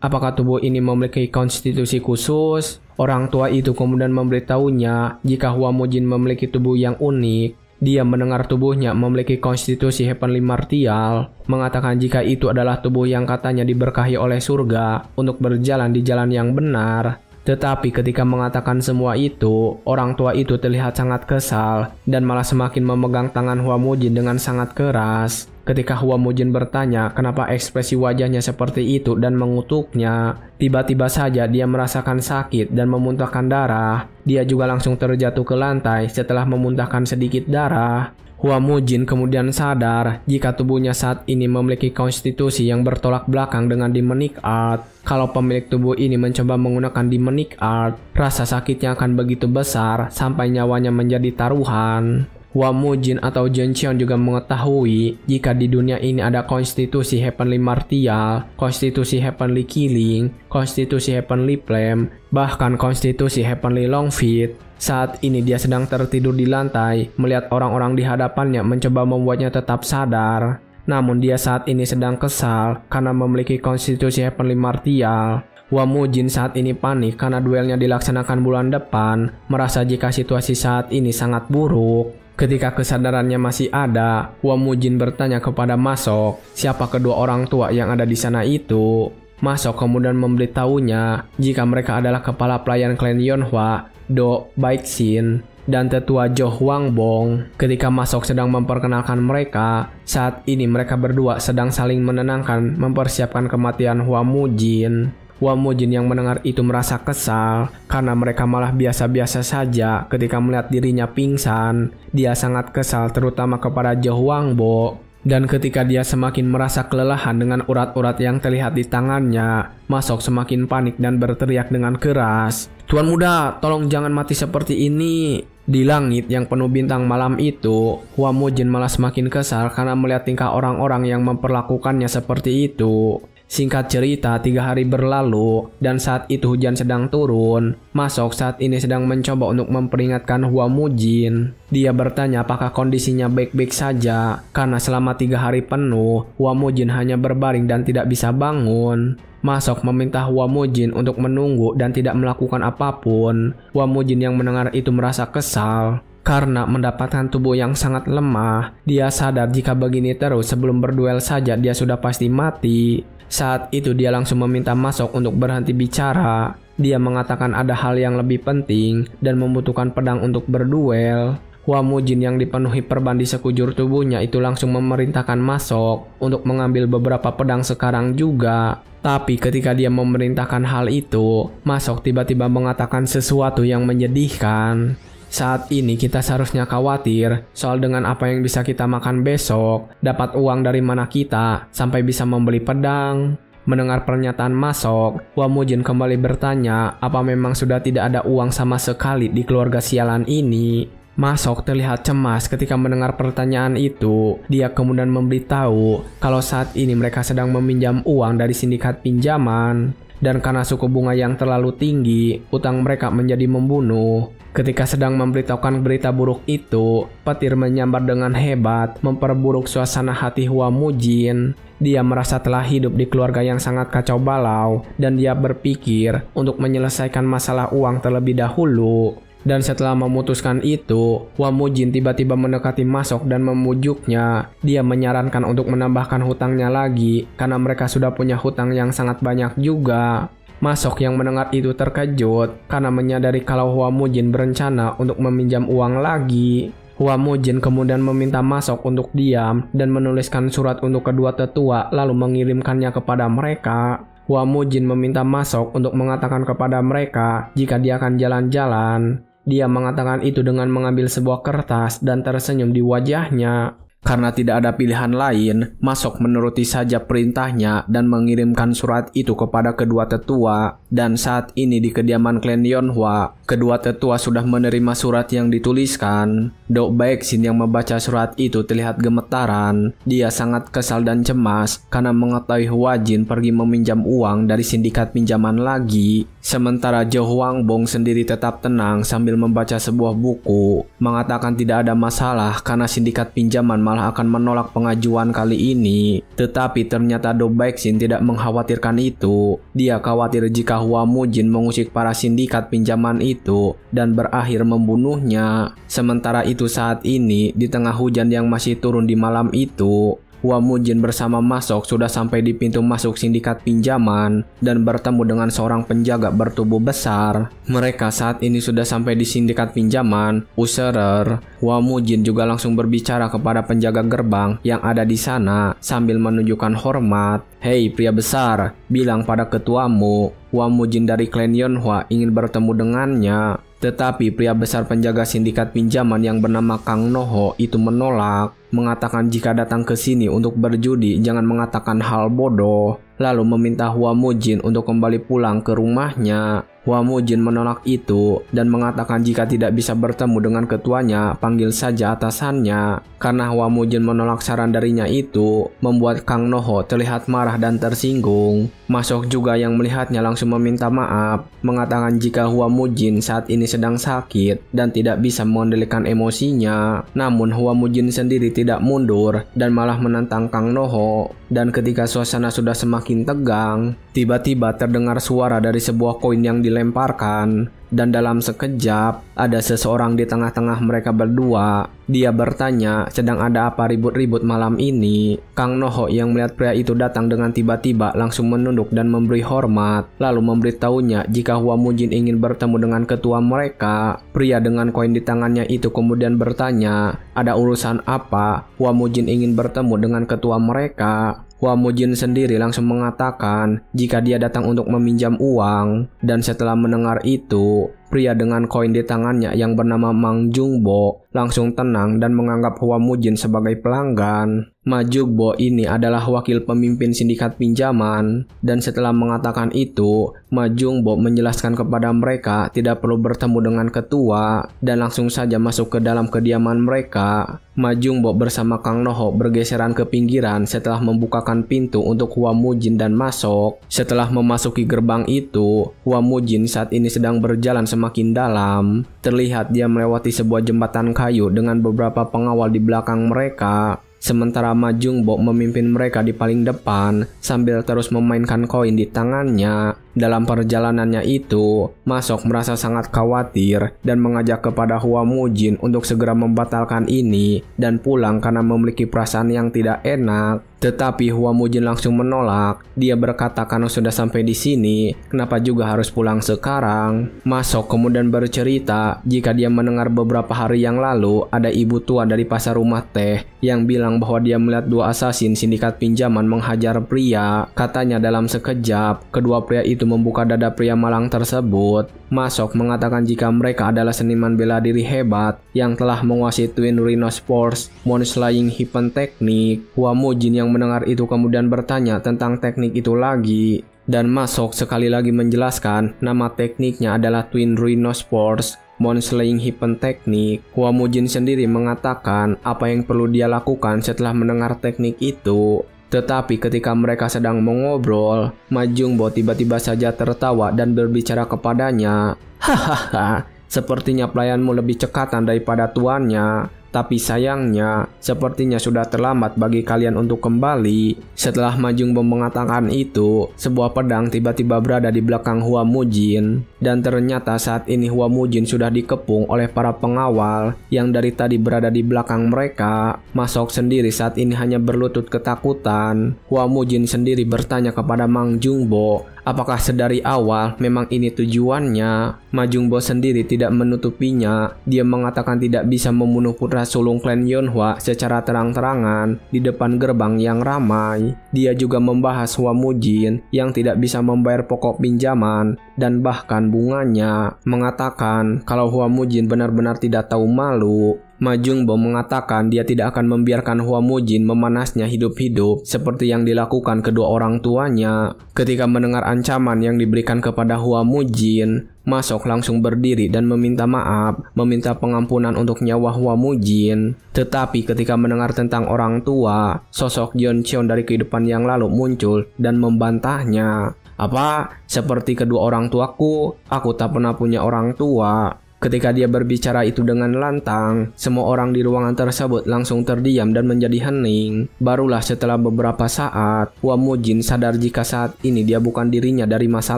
Apakah tubuh ini memiliki konstitusi khusus?" Orang tua itu kemudian memberitahunya jika Hua Mujin memiliki tubuh yang unik. Dia mendengar tubuhnya memiliki konstitusi Heavenly Martial, mengatakan jika itu adalah tubuh yang katanya diberkahi oleh surga untuk berjalan di jalan yang benar. Tetapi ketika mengatakan semua itu, orang tua itu terlihat sangat kesal dan malah semakin memegang tangan Hua Mujin dengan sangat keras. Ketika Hua Mujin bertanya kenapa ekspresi wajahnya seperti itu dan mengutuknya, tiba-tiba saja dia merasakan sakit dan memuntahkan darah. Dia juga langsung terjatuh ke lantai setelah memuntahkan sedikit darah. Hua Mujin kemudian sadar jika tubuhnya saat ini memiliki konstitusi yang bertolak belakang dengan Demonic Art. Kalau pemilik tubuh ini mencoba menggunakan Demonic Art, rasa sakitnya akan begitu besar sampai nyawanya menjadi taruhan. Hua Mujin atau Gentian juga mengetahui jika di dunia ini ada konstitusi Heavenly Martial, konstitusi Heavenly Killing, konstitusi Heavenly Flame, bahkan konstitusi Heavenly Long Feet. Saat ini dia sedang tertidur di lantai, melihat orang-orang di hadapannya mencoba membuatnya tetap sadar. Namun dia saat ini sedang kesal karena memiliki konstitusi Heavenly Martial. Hua Mujin saat ini panik karena duelnya dilaksanakan bulan depan, merasa jika situasi saat ini sangat buruk. Ketika kesadarannya masih ada, Hua Mujin bertanya kepada Masok, siapa kedua orang tua yang ada di sana itu. Masok kemudian memberitahunya jika mereka adalah kepala pelayan klan Yonhua, Do Baixin, dan tetua Jo Huangbong. Ketika Masok sedang memperkenalkan mereka, saat ini mereka berdua sedang saling menenangkan mempersiapkan kematian Hua Mujin. Hua Mujin yang mendengar itu merasa kesal karena mereka malah biasa-biasa saja ketika melihat dirinya pingsan. Dia sangat kesal terutama kepada Jo Huangbo. Dan ketika dia semakin merasa kelelahan dengan urat-urat yang terlihat di tangannya, Masok semakin panik dan berteriak dengan keras, "Tuan muda, tolong jangan mati seperti ini." Di langit yang penuh bintang malam itu, Hua Mujin malah semakin kesal karena melihat tingkah orang-orang yang memperlakukannya seperti itu. Singkat cerita, 3 hari berlalu dan saat itu hujan sedang turun. Masok saat ini sedang mencoba untuk memperingatkan Hua Mujin. Dia bertanya apakah kondisinya baik-baik saja karena selama 3 hari penuh Hua Mujin hanya berbaring dan tidak bisa bangun. Masok meminta Hua Mujin untuk menunggu dan tidak melakukan apapun. Hua Mujin yang mendengar itu merasa kesal karena mendapatkan tubuh yang sangat lemah. Dia sadar jika begini terus sebelum berduel saja dia sudah pasti mati. Saat itu dia langsung meminta Masok untuk berhenti bicara. Dia mengatakan ada hal yang lebih penting dan membutuhkan pedang untuk berduel. Hua Mujin yang dipenuhi perban di sekujur tubuhnya itu langsung memerintahkan Masok untuk mengambil beberapa pedang sekarang juga. Tapi ketika dia memerintahkan hal itu, Masok tiba-tiba mengatakan sesuatu yang menyedihkan. Saat ini kita seharusnya khawatir soal dengan apa yang bisa kita makan besok, dapat uang dari mana kita sampai bisa membeli pedang. Mendengar pernyataan Masok, Hua Mujin kembali bertanya apa memang sudah tidak ada uang sama sekali di keluarga sialan ini. Masok terlihat cemas ketika mendengar pertanyaan itu. Dia kemudian memberitahu kalau saat ini mereka sedang meminjam uang dari sindikat pinjaman. Dan karena suku bunga yang terlalu tinggi, utang mereka menjadi membunuh. Ketika sedang memberitahukan berita buruk itu, petir menyambar dengan hebat, memperburuk suasana hati Hua Mujin. Dia merasa telah hidup di keluarga yang sangat kacau balau, dan dia berpikir untuk menyelesaikan masalah uang terlebih dahulu. Dan setelah memutuskan itu, Hua Mujin tiba-tiba mendekati Masok dan memujuknya. Dia menyarankan untuk menambahkan hutangnya lagi, karena mereka sudah punya hutang yang sangat banyak juga. Masok yang mendengar itu terkejut, karena menyadari kalau Hua Mujin berencana untuk meminjam uang lagi. Hua Mujin kemudian meminta Masok untuk diam dan menuliskan surat untuk kedua tetua lalu mengirimkannya kepada mereka. Hua Mujin meminta Masok untuk mengatakan kepada mereka jika dia akan jalan-jalan. Dia mengatakan itu dengan mengambil sebuah kertas dan tersenyum di wajahnya. Karena tidak ada pilihan lain, Masok menuruti saja perintahnya dan mengirimkan surat itu kepada kedua tetua. Dan saat ini di kediaman klan Yonhwa, kedua tetua sudah menerima surat yang dituliskan. Dok Baeksin yang membaca surat itu terlihat gemetaran. Dia sangat kesal dan cemas karena mengetahui Hua Jin pergi meminjam uang dari sindikat pinjaman lagi. Sementara Jo Huangbong sendiri tetap tenang sambil membaca sebuah buku, mengatakan tidak ada masalah karena sindikat pinjaman malah akan menolak pengajuan kali ini. Tetapi ternyata Do Baeksin tidak mengkhawatirkan itu. Dia khawatir jika Hua Mujin mengusik para sindikat pinjaman itu dan berakhir membunuhnya. Sementara itu saat ini di tengah hujan yang masih turun di malam itu, Hua Mujin bersama Masok sudah sampai di pintu masuk sindikat pinjaman dan bertemu dengan seorang penjaga bertubuh besar. Mereka saat ini sudah sampai di sindikat pinjaman, usurer. Hua Mujin juga langsung berbicara kepada penjaga gerbang yang ada di sana sambil menunjukkan hormat. "Hei pria besar, bilang pada ketuamu, Hua Mujin dari klan Yonhwa ingin bertemu dengannya." Tetapi pria besar penjaga sindikat pinjaman yang bernama Kang Noho itu menolak, mengatakan jika datang ke sini untuk berjudi jangan mengatakan hal bodoh, lalu meminta Hua Mujin untuk kembali pulang ke rumahnya. Hua Mujin menolak itu dan mengatakan jika tidak bisa bertemu dengan ketuanya, panggil saja atasannya. Karena Hua Mujin menolak saran darinya itu, membuat Kang Noho terlihat marah dan tersinggung. Masok juga yang melihatnya langsung meminta maaf, mengatakan jika Hua Mujin saat ini sedang sakit dan tidak bisa mengendalikan emosinya. Namun Hua Mujin sendiri tidak mundur dan malah menantang Kang Noho. Dan ketika suasana sudah semakin tegang, tiba-tiba terdengar suara dari sebuah koin yang dilemparkan. Dan dalam sekejap, ada seseorang di tengah-tengah mereka berdua. Dia bertanya, sedang ada apa ribut-ribut malam ini? Kang Noho yang melihat pria itu datang dengan tiba-tiba langsung menunduk dan memberi hormat. Lalu memberitahunya jika Hua Mujin ingin bertemu dengan ketua mereka. Pria dengan koin di tangannya itu kemudian bertanya, ada urusan apa? Hua Mujin ingin bertemu dengan ketua mereka. Hua Mujin sendiri langsung mengatakan jika dia datang untuk meminjam uang. Dan setelah mendengar itu, pria dengan koin di tangannya yang bernama Mang Jungbo langsung tenang dan menganggap Hua Mujin sebagai pelanggan. Ma Jungbo ini adalah wakil pemimpin sindikat pinjaman, dan setelah mengatakan itu, Ma Jungbo menjelaskan kepada mereka tidak perlu bertemu dengan ketua dan langsung saja masuk ke dalam kediaman mereka. Ma Jungbo bersama Kang Noho bergeseran ke pinggiran setelah membukakan pintu untuk Hua Mujin dan masuk. Setelah memasuki gerbang itu, Hua Mujin saat ini sedang berjalan semakin dalam. Terlihat dia melewati sebuah jembatan kayu dengan beberapa pengawal di belakang mereka. Sementara Ma Jungbo memimpin mereka di paling depan sambil terus memainkan koin di tangannya. Dalam perjalanannya itu, Masok merasa sangat khawatir dan mengajak kepada Hua Mujin untuk segera membatalkan ini dan pulang karena memiliki perasaan yang tidak enak. Tetapi Hua Mujin langsung menolak. Dia berkata karena sudah sampai di sini, kenapa juga harus pulang sekarang? Masok kemudian bercerita jika dia mendengar beberapa hari yang lalu ada ibu tua dari pasar rumah teh yang bilang bahwa dia melihat dua asasin sindikat pinjaman menghajar pria. Katanya dalam sekejap, kedua pria itu membuka dada pria malang tersebut. Masok mengatakan jika mereka adalah seniman bela diri hebat yang telah menguasai Twin Rhino Sports Moonslaying Hyphen Technique. Hua Mujin yang mendengar itu kemudian bertanya tentang teknik itu lagi. Dan Masok sekali lagi menjelaskan nama tekniknya adalah Twin Rhino Sports Moonslaying Hyphen Technique. Hua Mujin sendiri mengatakan apa yang perlu dia lakukan setelah mendengar teknik itu. Tetapi ketika mereka sedang mengobrol, Ma Jungbo tiba-tiba saja tertawa dan berbicara kepadanya. Hahaha, sepertinya pelayanmu lebih cekatan daripada tuannya. Tapi sayangnya, sepertinya sudah terlambat bagi kalian untuk kembali. Setelah Ma Jungbo mengatakan itu, sebuah pedang tiba-tiba berada di belakang Hua Mujin. Dan ternyata saat ini Hua Mujin sudah dikepung oleh para pengawal yang dari tadi berada di belakang mereka. Masok sendiri saat ini hanya berlutut ketakutan. Hua Mujin sendiri bertanya kepada Mang Jungbo, Apakah sedari awal memang ini tujuannya? Ma Jungbo sendiri tidak menutupinya. Dia mengatakan tidak bisa membunuh putra sulung klan Yonhwa secara terang-terangan di depan gerbang yang ramai. Dia juga membahas Hua Mujin yang tidak bisa membayar pokok pinjaman dan bahkan bunganya. Mengatakan kalau Hua Mujin benar-benar tidak tahu malu. Ma Jungbo mengatakan dia tidak akan membiarkan Hua Mujin memanasnya hidup-hidup seperti yang dilakukan kedua orang tuanya. Ketika mendengar ancaman yang diberikan kepada Hua Mujin, Ma Sok langsung berdiri dan meminta maaf, meminta pengampunan untuk nyawa Hua Mujin. Tetapi ketika mendengar tentang orang tua, sosok Yeon Cheon dari kehidupan yang lalu muncul dan membantahnya. Apa? Seperti kedua orang tuaku, aku tak pernah punya orang tua. Ketika dia berbicara itu dengan lantang, semua orang di ruangan tersebut langsung terdiam dan menjadi hening. Barulah setelah beberapa saat, Hua Mujin sadar jika saat ini dia bukan dirinya dari masa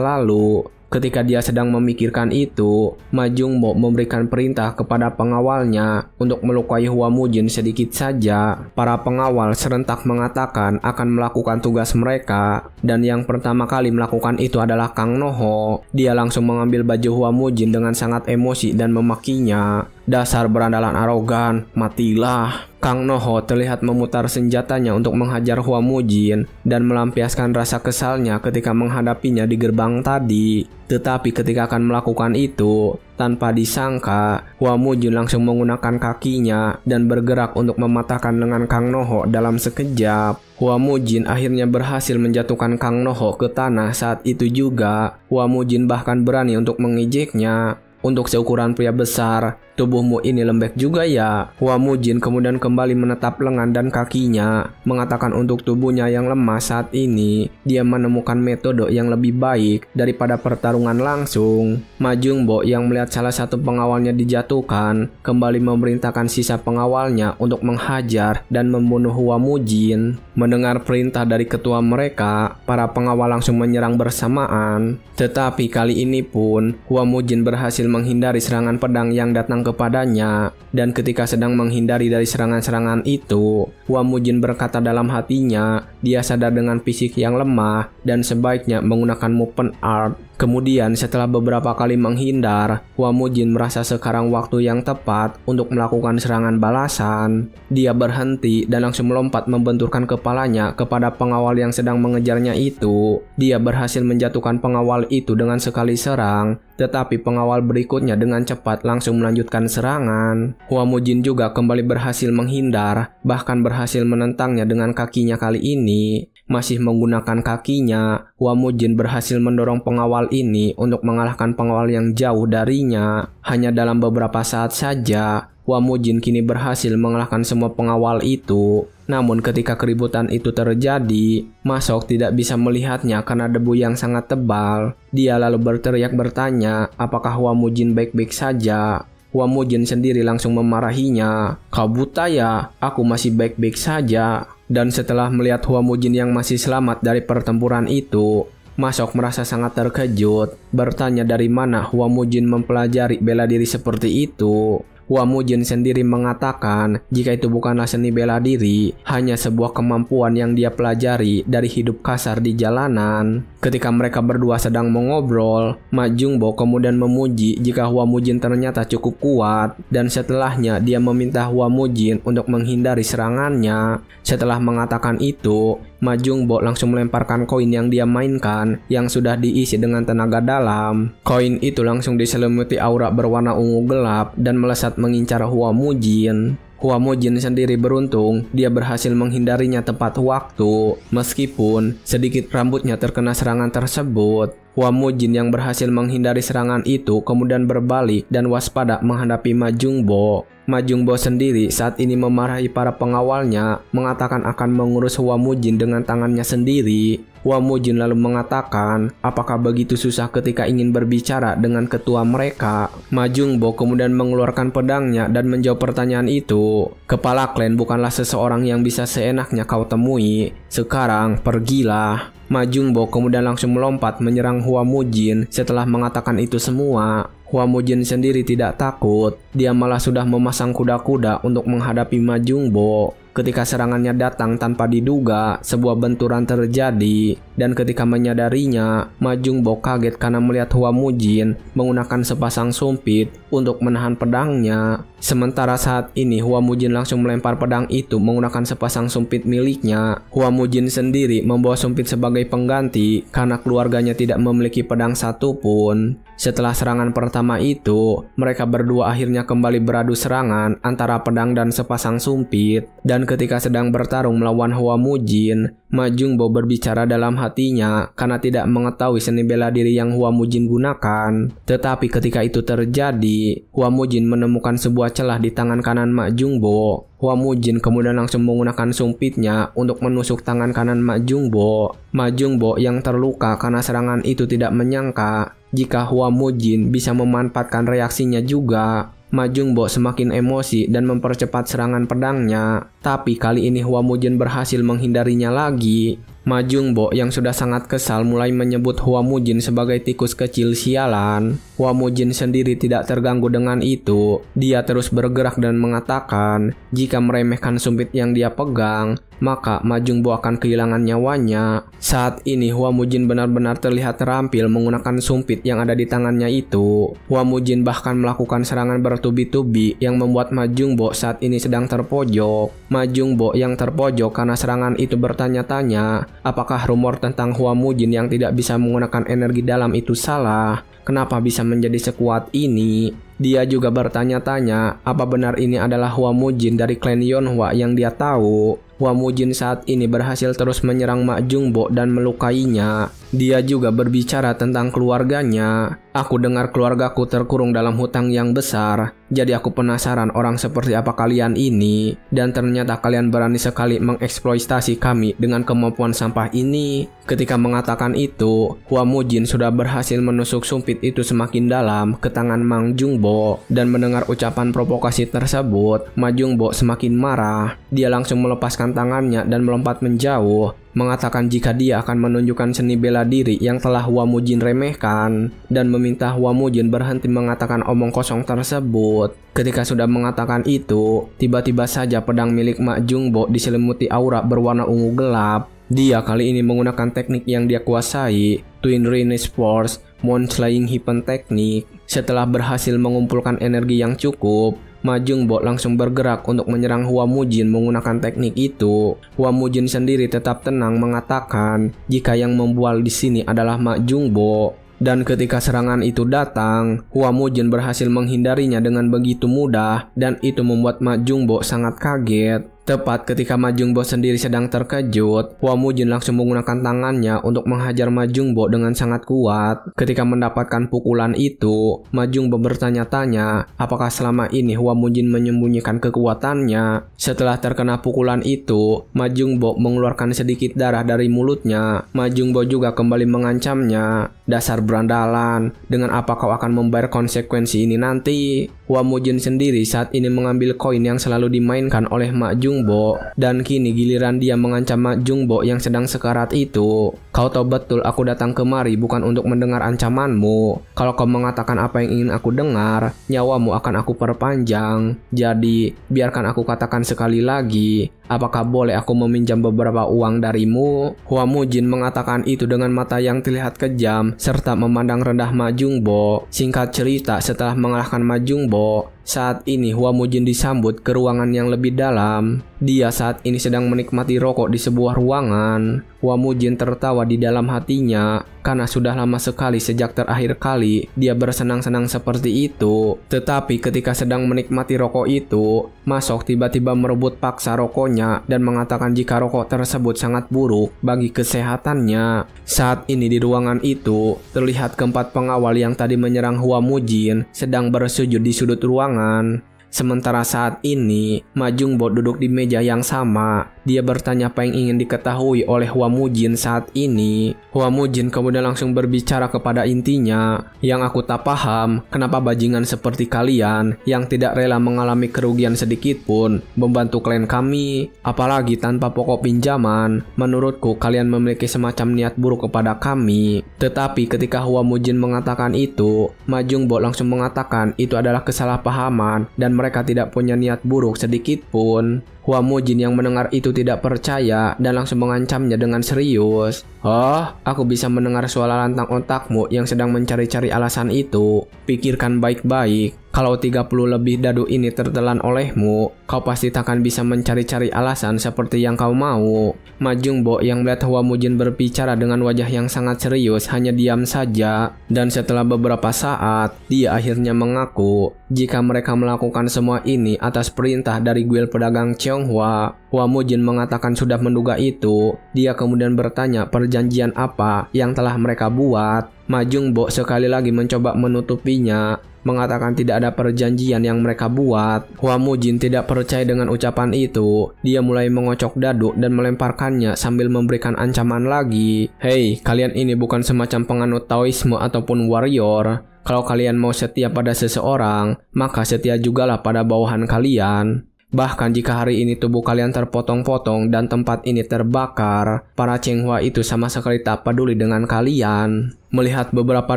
lalu. Ketika dia sedang memikirkan itu, Ma Jungbo memberikan perintah kepada pengawalnya untuk melukai Hua Mujin sedikit saja. Para pengawal serentak mengatakan akan melakukan tugas mereka, dan yang pertama kali melakukan itu adalah Kang Noho. Dia langsung mengambil baju Hua Mujin dengan sangat emosi dan memakinya. Dasar berandalan arogan, matilah. Kang Noho terlihat memutar senjatanya untuk menghajar Hua Mujin dan melampiaskan rasa kesalnya ketika menghadapinya di gerbang tadi. Tetapi ketika akan melakukan itu, tanpa disangka, Hua Mujin langsung menggunakan kakinya dan bergerak untuk mematahkan lengan Kang Noho dalam sekejap. Hua Mujin akhirnya berhasil menjatuhkan Kang Noho ke tanah. Saat itu juga, Hua Mujin bahkan berani untuk mengejeknya. Untuk seukuran pria besar, tubuhmu ini lembek juga ya. Hua Mujin kemudian kembali menetap lengan dan kakinya, mengatakan untuk tubuhnya yang lemah saat ini, dia menemukan metode yang lebih baik daripada pertarungan langsung. Ma Jungbo yang melihat salah satu pengawalnya dijatuhkan, kembali memerintahkan sisa pengawalnya untuk menghajar dan membunuh Hua Mujin. Mendengar perintah dari ketua mereka, para pengawal langsung menyerang bersamaan. Tetapi kali ini pun, Hua Mujin berhasil menghindari serangan pedang yang datang kepadanya, dan ketika sedang menghindari dari serangan-serangan itu, Hua Mujin berkata dalam hatinya, dia sadar dengan fisik yang lemah dan sebaiknya menggunakan movement art. Kemudian setelah beberapa kali menghindar, Hua Mujin merasa sekarang waktu yang tepat untuk melakukan serangan balasan. Dia berhenti dan langsung melompat membenturkan kepalanya kepada pengawal yang sedang mengejarnya itu. Dia berhasil menjatuhkan pengawal itu dengan sekali serang, tetapi pengawal berikutnya dengan cepat langsung melanjutkan serangan. Hua Mujin juga kembali berhasil menghindar, bahkan berhasil menentangnya dengan kakinya kali ini. Masih menggunakan kakinya, Hua Mujin berhasil mendorong pengawal ini untuk mengalahkan pengawal yang jauh darinya. Hanya dalam beberapa saat saja, Hua Mujin kini berhasil mengalahkan semua pengawal itu. Namun ketika keributan itu terjadi, Ma Sok tidak bisa melihatnya karena debu yang sangat tebal. Dia lalu berteriak bertanya, apakah Hua Mujin baik-baik saja? Hua Mujin sendiri langsung memarahinya. Kau buta ya? Aku masih baik-baik saja. Dan setelah melihat Hua Mujin yang masih selamat dari pertempuran itu, Ma Sok merasa sangat terkejut, bertanya dari mana Hua Mujin mempelajari bela diri seperti itu. Hua Mujin sendiri mengatakan jika itu bukanlah seni bela diri, hanya sebuah kemampuan yang dia pelajari dari hidup kasar di jalanan. Ketika mereka berdua sedang mengobrol, Ma Jungbo kemudian memuji jika Hua Mujin ternyata cukup kuat, dan setelahnya dia meminta Hua Mujin untuk menghindari serangannya. Setelah mengatakan itu, Ma Jungbo langsung melemparkan koin yang dia mainkan yang sudah diisi dengan tenaga dalam. Koin itu langsung diselimuti aura berwarna ungu gelap dan melesat mengincar Hua Mujin. Hua Mujin sendiri beruntung dia berhasil menghindarinya tepat waktu, meskipun sedikit rambutnya terkena serangan tersebut. Hua Mujin yang berhasil menghindari serangan itu kemudian berbalik dan waspada menghadapi Ma Jungbo. Ma Jungbo sendiri saat ini memarahi para pengawalnya, mengatakan akan mengurus Hua Mujin dengan tangannya sendiri. Hua Mujin lalu mengatakan, apakah begitu susah ketika ingin berbicara dengan ketua mereka? Ma Jungbo kemudian mengeluarkan pedangnya dan menjawab pertanyaan itu. Kepala klan bukanlah seseorang yang bisa seenaknya kau temui. Sekarang pergilah. Ma Jungbo kemudian langsung melompat menyerang Hua Mujin. Setelah mengatakan itu semua, Hua Mujin sendiri tidak takut. Dia malah sudah memasang kuda-kuda untuk menghadapi Ma Jungbo. Ketika serangannya datang tanpa diduga, sebuah benturan terjadi, dan ketika menyadarinya, Ma Jungbo kaget karena melihat Hua Mujin menggunakan sepasang sumpit untuk menahan pedangnya. Sementara saat ini Hua Mujin langsung melempar pedang itu menggunakan sepasang sumpit miliknya. Hua Mujin sendiri membawa sumpit sebagai pengganti karena keluarganya tidak memiliki pedang satupun. Setelah serangan pertama itu, mereka berdua akhirnya kembali beradu serangan antara pedang dan sepasang sumpit. Dan ketika sedang bertarung melawan Hua Mujin, Ma Jungbo berbicara dalam hatinya karena tidak mengetahui seni bela diri yang Hua Mujin gunakan. Tetapi ketika itu terjadi, Hua Mujin menemukan sebuah celah di tangan kanan Ma Jungbo. Hua Mujin kemudian langsung menggunakan sumpitnya untuk menusuk tangan kanan Ma Jungbo. Ma Jungbo yang terluka karena serangan itu tidak menyangka jika Hua Mujin bisa memanfaatkan reaksinya juga. Ma Jungbo semakin emosi dan mempercepat serangan pedangnya. Tapi kali ini Hua Mujin berhasil menghindarinya lagi. Ma Jungbo yang sudah sangat kesal mulai menyebut Hua Mujin sebagai tikus kecil sialan. Hua Mujin sendiri tidak terganggu dengan itu. Dia terus bergerak dan mengatakan jika meremehkan sumpit yang dia pegang, maka Ma Jungbo akan kehilangan nyawanya. Saat ini Hua Mujin benar-benar terlihat terampil menggunakan sumpit yang ada di tangannya itu. Hua Mujin bahkan melakukan serangan bertubi-tubi yang membuat Ma Jungbo saat ini sedang terpojok. Ma Jungbo yang terpojok karena serangan itu bertanya-tanya, apakah rumor tentang Hua Mujin yang tidak bisa menggunakan energi dalam itu salah? Kenapa bisa menjadi sekuat ini? Dia juga bertanya-tanya, apa benar ini adalah Hua Mujin dari klan Yonhua yang dia tahu? Hua Mujin saat ini berhasil terus menyerang Ma Jungbo dan melukainya. Dia juga berbicara tentang keluarganya. Aku dengar keluargaku terkurung dalam hutang yang besar. Jadi aku penasaran orang seperti apa kalian ini. Dan ternyata kalian berani sekali mengeksploitasi kami dengan kemampuan sampah ini. Ketika mengatakan itu, Hua Mujin sudah berhasil menusuk sumpit itu semakin dalam ke tangan Ma Jungbo. Dan mendengar ucapan provokasi tersebut, Ma Jungbo semakin marah. Dia langsung melepaskan tangannya dan melompat menjauh, mengatakan jika dia akan menunjukkan seni bela diri yang telah Hua Mujin remehkan, dan meminta Hua Mujin berhenti mengatakan omong kosong tersebut. Ketika sudah mengatakan itu, tiba-tiba saja pedang milik Ma Jungbo diselimuti aura berwarna ungu gelap. Dia kali ini menggunakan teknik yang dia kuasai, Twin Release Force Moon Slaying Hyphen Technique. Setelah berhasil mengumpulkan energi yang cukup, Ma Jungbo langsung bergerak untuk menyerang Hua Mujin menggunakan teknik itu. Hua Mujin sendiri tetap tenang mengatakan jika yang membual di sini adalah Ma Jungbo. Dan ketika serangan itu datang, Hua Mujin berhasil menghindarinya dengan begitu mudah, dan itu membuat Ma Jungbo sangat kaget. Tepat ketika Ma Jungbo sendiri sedang terkejut, Hua Mujin langsung menggunakan tangannya untuk menghajar Ma Jungbo dengan sangat kuat. Ketika mendapatkan pukulan itu, Ma Jungbo bertanya-tanya apakah selama ini Hua Mujin menyembunyikan kekuatannya. Setelah terkena pukulan itu, Ma Jungbo mengeluarkan sedikit darah dari mulutnya. Ma Jungbo juga kembali mengancamnya, dasar berandalan, dengan apa kau akan membayar konsekuensi ini nanti? Hua Mujin sendiri saat ini mengambil koin yang selalu dimainkan oleh Ma Jungbo, dan kini giliran dia mengancam Ma Jungbo yang sedang sekarat itu. Kau tahu betul aku datang kemari bukan untuk mendengar ancamanmu. Kalau kau mengatakan apa yang ingin aku dengar, nyawamu akan aku perpanjang. Jadi, biarkan aku katakan sekali lagi, apakah boleh aku meminjam beberapa uang darimu? Hua Mujin mengatakan itu dengan mata yang terlihat kejam serta memandang rendah Ma Jungbo. Singkat cerita, setelah mengalahkan Ma Jungbo, saat ini Hua Mujin disambut ke ruangan yang lebih dalam. Dia saat ini sedang menikmati rokok di sebuah ruangan. Hua Mujin tertawa di dalam hatinya karena sudah lama sekali sejak terakhir kali dia bersenang-senang seperti itu. Tetapi ketika sedang menikmati rokok itu, Masok tiba-tiba merebut paksa rokoknya dan mengatakan jika rokok tersebut sangat buruk bagi kesehatannya. Saat ini di ruangan itu terlihat keempat pengawal yang tadi menyerang Hua Mujin sedang bersujud di sudut ruangan. Sementara saat ini, Ma Jungbo duduk di meja yang sama. Dia bertanya apa yang ingin diketahui oleh Hua Mujin saat ini. Hua Mujin kemudian langsung berbicara kepada intinya, yang aku tak paham, kenapa bajingan seperti kalian yang tidak rela mengalami kerugian sedikit pun membantu klan kami, apalagi tanpa pokok pinjaman. Menurutku kalian memiliki semacam niat buruk kepada kami. Tetapi ketika Hua Mujin mengatakan itu, Ma Jungbo langsung mengatakan itu adalah kesalahpahaman dan mereka tidak punya niat buruk sedikit pun. Hua Mujin yang mendengar itu tidak percaya dan langsung mengancamnya dengan serius. "Oh, aku bisa mendengar suara lantang otakmu yang sedang mencari-cari alasan itu. Pikirkan baik-baik. Kalau 30 lebih dadu ini tertelan olehmu, kau pasti takkan bisa mencari-cari alasan seperti yang kau mau." Ma Jungbo yang melihat Hua Mujin berbicara dengan wajah yang sangat serius hanya diam saja. Dan setelah beberapa saat, dia akhirnya mengaku jika mereka melakukan semua ini atas perintah dari guild pedagang Cheonghua. Hua Mujin mengatakan sudah menduga itu. Dia kemudian bertanya perjanjian apa yang telah mereka buat. Ma Jungbo sekali lagi mencoba menutupinya, mengatakan tidak ada perjanjian yang mereka buat. Hua Mujin tidak percaya dengan ucapan itu. Dia mulai mengocok dadu dan melemparkannya sambil memberikan ancaman lagi. "Hei, kalian ini bukan semacam penganut Taoisme ataupun warrior. Kalau kalian mau setia pada seseorang, maka setia jugalah pada bawahan kalian. Bahkan jika hari ini tubuh kalian terpotong-potong dan tempat ini terbakar, para Cheonghua itu sama sekali tak peduli dengan kalian." Melihat beberapa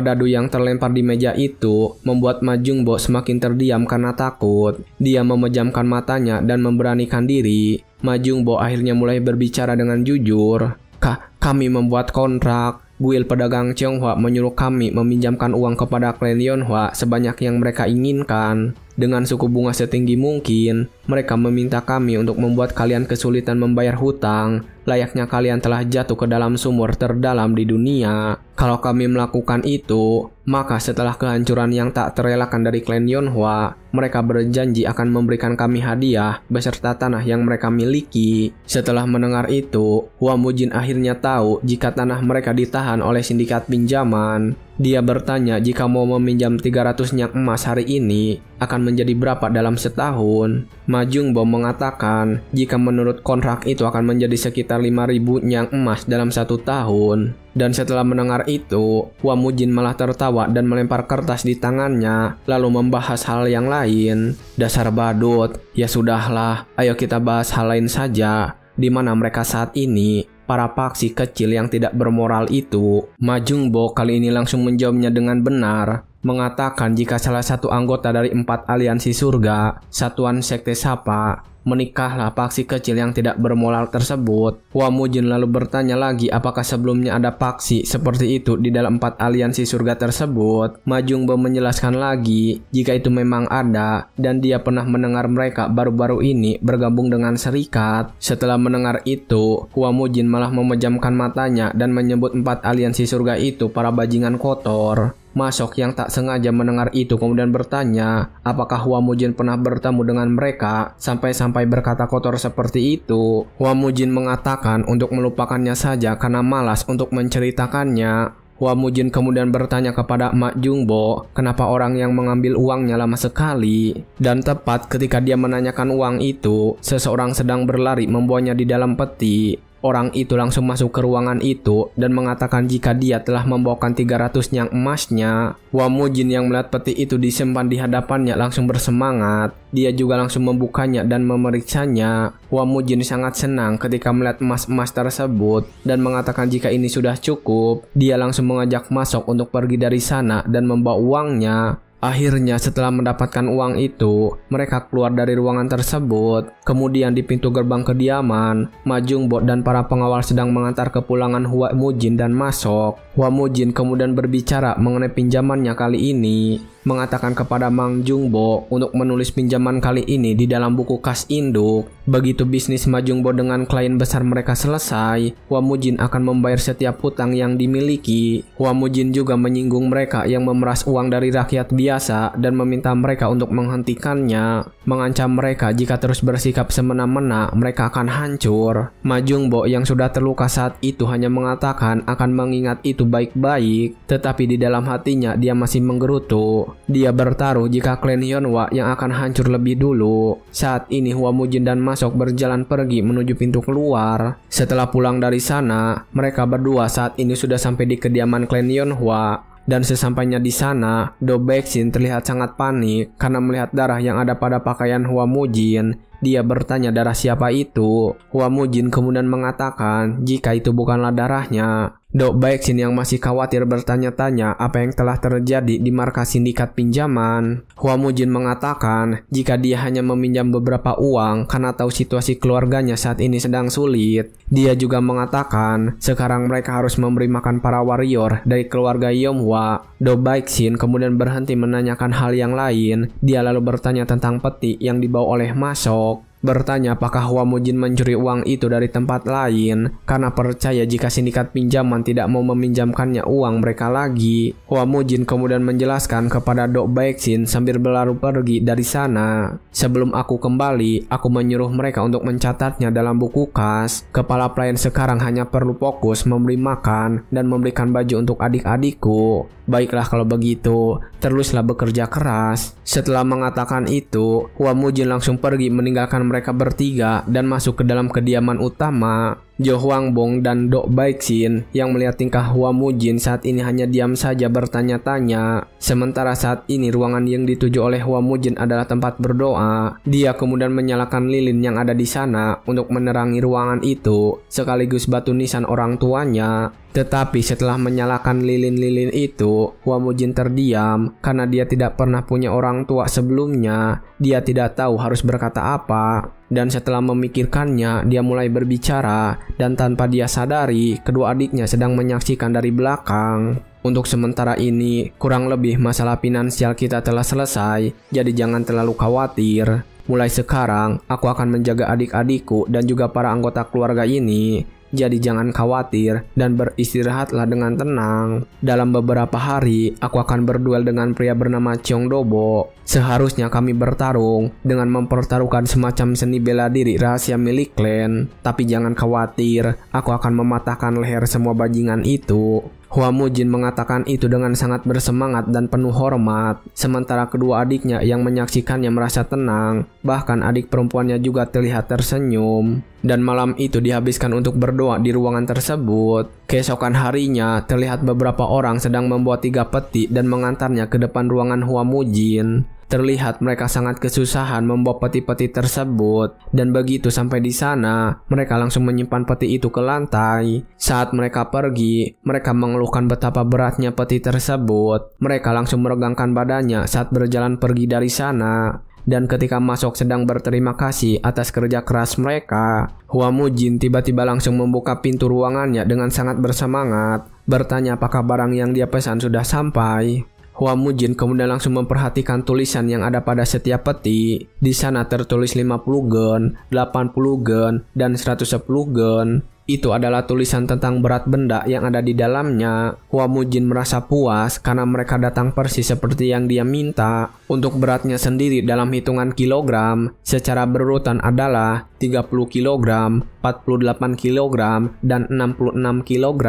dadu yang terlempar di meja itu, membuat Ma Jungbo semakin terdiam karena takut. Dia memejamkan matanya dan memberanikan diri. Ma Jungbo akhirnya mulai berbicara dengan jujur. Kami membuat kontrak. Guild pedagang Cheonghua menyuruh kami meminjamkan uang kepada klan Yonhua sebanyak yang mereka inginkan. Dengan suku bunga setinggi mungkin, mereka meminta kami untuk membuat kalian kesulitan membayar hutang, layaknya kalian telah jatuh ke dalam sumur terdalam di dunia. Kalau kami melakukan itu, maka setelah kehancuran yang tak terelakkan dari klan Yonhua, mereka berjanji akan memberikan kami hadiah beserta tanah yang mereka miliki. Setelah mendengar itu, Hua Mujin akhirnya tahu jika tanah mereka ditahan oleh sindikat pinjaman. Dia bertanya jika mau meminjam 300 nyak emas hari ini, akan menjadi berapa dalam setahun. Ma Jungbo mengatakan jika menurut kontrak itu akan menjadi sekitar 5.000 nyak emas dalam 1 tahun. Dan setelah mendengar itu, Hua Mujin malah tertawa dan melempar kertas di tangannya, lalu membahas hal yang lain. "Dasar badut, ya sudahlah, ayo kita bahas hal lain saja. Di mana mereka saat ini? Para paksi kecil yang tidak bermoral itu." Ma Jungbo kali ini langsung menjawabnya dengan benar, mengatakan jika salah satu anggota dari 4 aliansi surga, satuan sekte Sapa, menikahlah paksi kecil yang tidak bermoral tersebut. Hua Mujin lalu bertanya lagi apakah sebelumnya ada paksi seperti itu di dalam 4 aliansi surga tersebut. Ma Jungbo menjelaskan lagi jika itu memang ada dan dia pernah mendengar mereka baru-baru ini bergabung dengan serikat. Setelah mendengar itu, Hua Mujin malah memejamkan matanya dan menyebut 4 aliansi surga itu para bajingan kotor. Masok yang tak sengaja mendengar itu kemudian bertanya apakah Hua Mujin pernah bertemu dengan mereka sampai berkata kotor seperti itu. Hua Mujin mengatakan untuk melupakannya saja karena malas untuk menceritakannya. Hua Mujin kemudian bertanya kepada Ma Jungbo kenapa orang yang mengambil uangnya lama sekali. Dan tepat ketika dia menanyakan uang itu, seseorang sedang berlari membawanya di dalam peti. Orang itu langsung masuk ke ruangan itu dan mengatakan jika dia telah membawakan 300 nyak emasnya. Hua Mujin yang melihat peti itu disimpan di hadapannya langsung bersemangat. Dia juga langsung membukanya dan memeriksanya. Hua Mujin sangat senang ketika melihat emas-emas tersebut dan mengatakan jika ini sudah cukup, dia langsung mengajak Masok untuk pergi dari sana dan membawa uangnya. Akhirnya setelah mendapatkan uang itu, mereka keluar dari ruangan tersebut. Kemudian di pintu gerbang kediaman, Ma Jungbo dan para pengawal sedang mengantar kepulangan Hua Mujin dan Masok. Hua Mujin kemudian berbicara mengenai pinjamannya kali ini, mengatakan kepada Mang Jungbo untuk menulis pinjaman kali ini di dalam buku kas induk. Begitu bisnis Ma Jungbo dengan klien besar mereka selesai, Hua Mujin akan membayar setiap hutang yang dimiliki. Hua Mujin juga menyinggung mereka yang memeras uang dari rakyat biasa dan meminta mereka untuk menghentikannya, mengancam mereka jika terus bersikap semena-mena mereka akan hancur. Ma Jungbo yang sudah terluka saat itu hanya mengatakan akan mengingat itu baik-baik, tetapi di dalam hatinya dia masih menggerutu. Dia bertaruh jika klan Yonhua yang akan hancur lebih dulu. Saat ini Hua Mujin dan Masok berjalan pergi menuju pintu keluar. Setelah pulang dari sana, mereka berdua saat ini sudah sampai di kediaman klan Yonhua. Dan sesampainya di sana, Do Baeksin terlihat sangat panik karena melihat darah yang ada pada pakaian Hua Mujin. Dia bertanya darah siapa itu. Hua Mujin kemudian mengatakan jika itu bukanlah darahnya. Dok Baeksin yang masih khawatir bertanya-tanya apa yang telah terjadi di markas sindikat pinjaman. Hua Mujin mengatakan jika dia hanya meminjam beberapa uang karena tahu situasi keluarganya saat ini sedang sulit. Dia juga mengatakan sekarang mereka harus memberi makan para warrior dari keluarga Yomhwa. Dok Baeksin kemudian berhenti menanyakan hal yang lain. Dia lalu bertanya tentang peti yang dibawa oleh Masok. Bertanya apakah Hua Mujin mencuri uang itu dari tempat lain karena percaya jika sindikat pinjaman tidak mau meminjamkannya uang mereka lagi. Hua Mujin kemudian menjelaskan kepada Dok Baeksin sambil berlari pergi dari sana. Sebelum aku kembali, aku menyuruh mereka untuk mencatatnya dalam buku kas. Kepala pelayan sekarang hanya perlu fokus memberi makan dan memberikan baju untuk adik-adikku. Baiklah kalau begitu, teruslah bekerja keras. Setelah mengatakan itu, Hua Mujin langsung pergi meninggalkan mereka bertiga dan masuk ke dalam kediaman utama. Jo Hwangbong dan Dok Baeksin yang melihat tingkah Hua Mujin saat ini hanya diam saja bertanya-tanya. Sementara saat ini ruangan yang dituju oleh Hua Mujin adalah tempat berdoa. Dia kemudian menyalakan lilin yang ada di sana untuk menerangi ruangan itu, sekaligus batu nisan orang tuanya. Tetapi setelah menyalakan lilin-lilin itu, Hua Mujin terdiam karena dia tidak pernah punya orang tua sebelumnya. Dia tidak tahu harus berkata apa. Dan setelah memikirkannya, dia mulai berbicara dan tanpa dia sadari, kedua adiknya sedang menyaksikan dari belakang. Untuk sementara ini, kurang lebih masalah finansial kita telah selesai, jadi jangan terlalu khawatir. Mulai sekarang, aku akan menjaga adik-adikku dan juga para anggota keluarga ini. Jadi jangan khawatir dan beristirahatlah dengan tenang. Dalam beberapa hari, aku akan berduel dengan pria bernama Cheong Dobo. Seharusnya kami bertarung dengan mempertaruhkan semacam seni bela diri rahasia milik klan. Tapi jangan khawatir, aku akan mematahkan leher semua bajingan itu. Hua Mujin mengatakan itu dengan sangat bersemangat dan penuh hormat. Sementara kedua adiknya yang menyaksikannya merasa tenang. Bahkan adik perempuannya juga terlihat tersenyum. Dan malam itu dihabiskan untuk berdoa di ruangan tersebut. Keesokan harinya, terlihat beberapa orang sedang membawa 3 peti dan mengantarnya ke depan ruangan Hua Mujin. Terlihat mereka sangat kesusahan membawa peti-peti tersebut, dan begitu sampai di sana, mereka langsung menyimpan peti itu ke lantai. Saat mereka pergi, mereka mengeluhkan betapa beratnya peti tersebut. Mereka langsung meregangkan badannya saat berjalan pergi dari sana. Dan ketika Masok sedang berterima kasih atas kerja keras mereka, Hua Mujin tiba-tiba langsung membuka pintu ruangannya dengan sangat bersemangat, bertanya apakah barang yang dia pesan sudah sampai. Hua Mujin kemudian langsung memperhatikan tulisan yang ada pada setiap peti. Di sana tertulis 50 gun, 80 gun, dan 110 gun. Itu adalah tulisan tentang berat benda yang ada di dalamnya. Hua Mujin merasa puas karena mereka datang persis seperti yang dia minta. Untuk beratnya sendiri dalam hitungan kilogram, secara berurutan adalah 30 kg, 48 kg, dan 66 kg.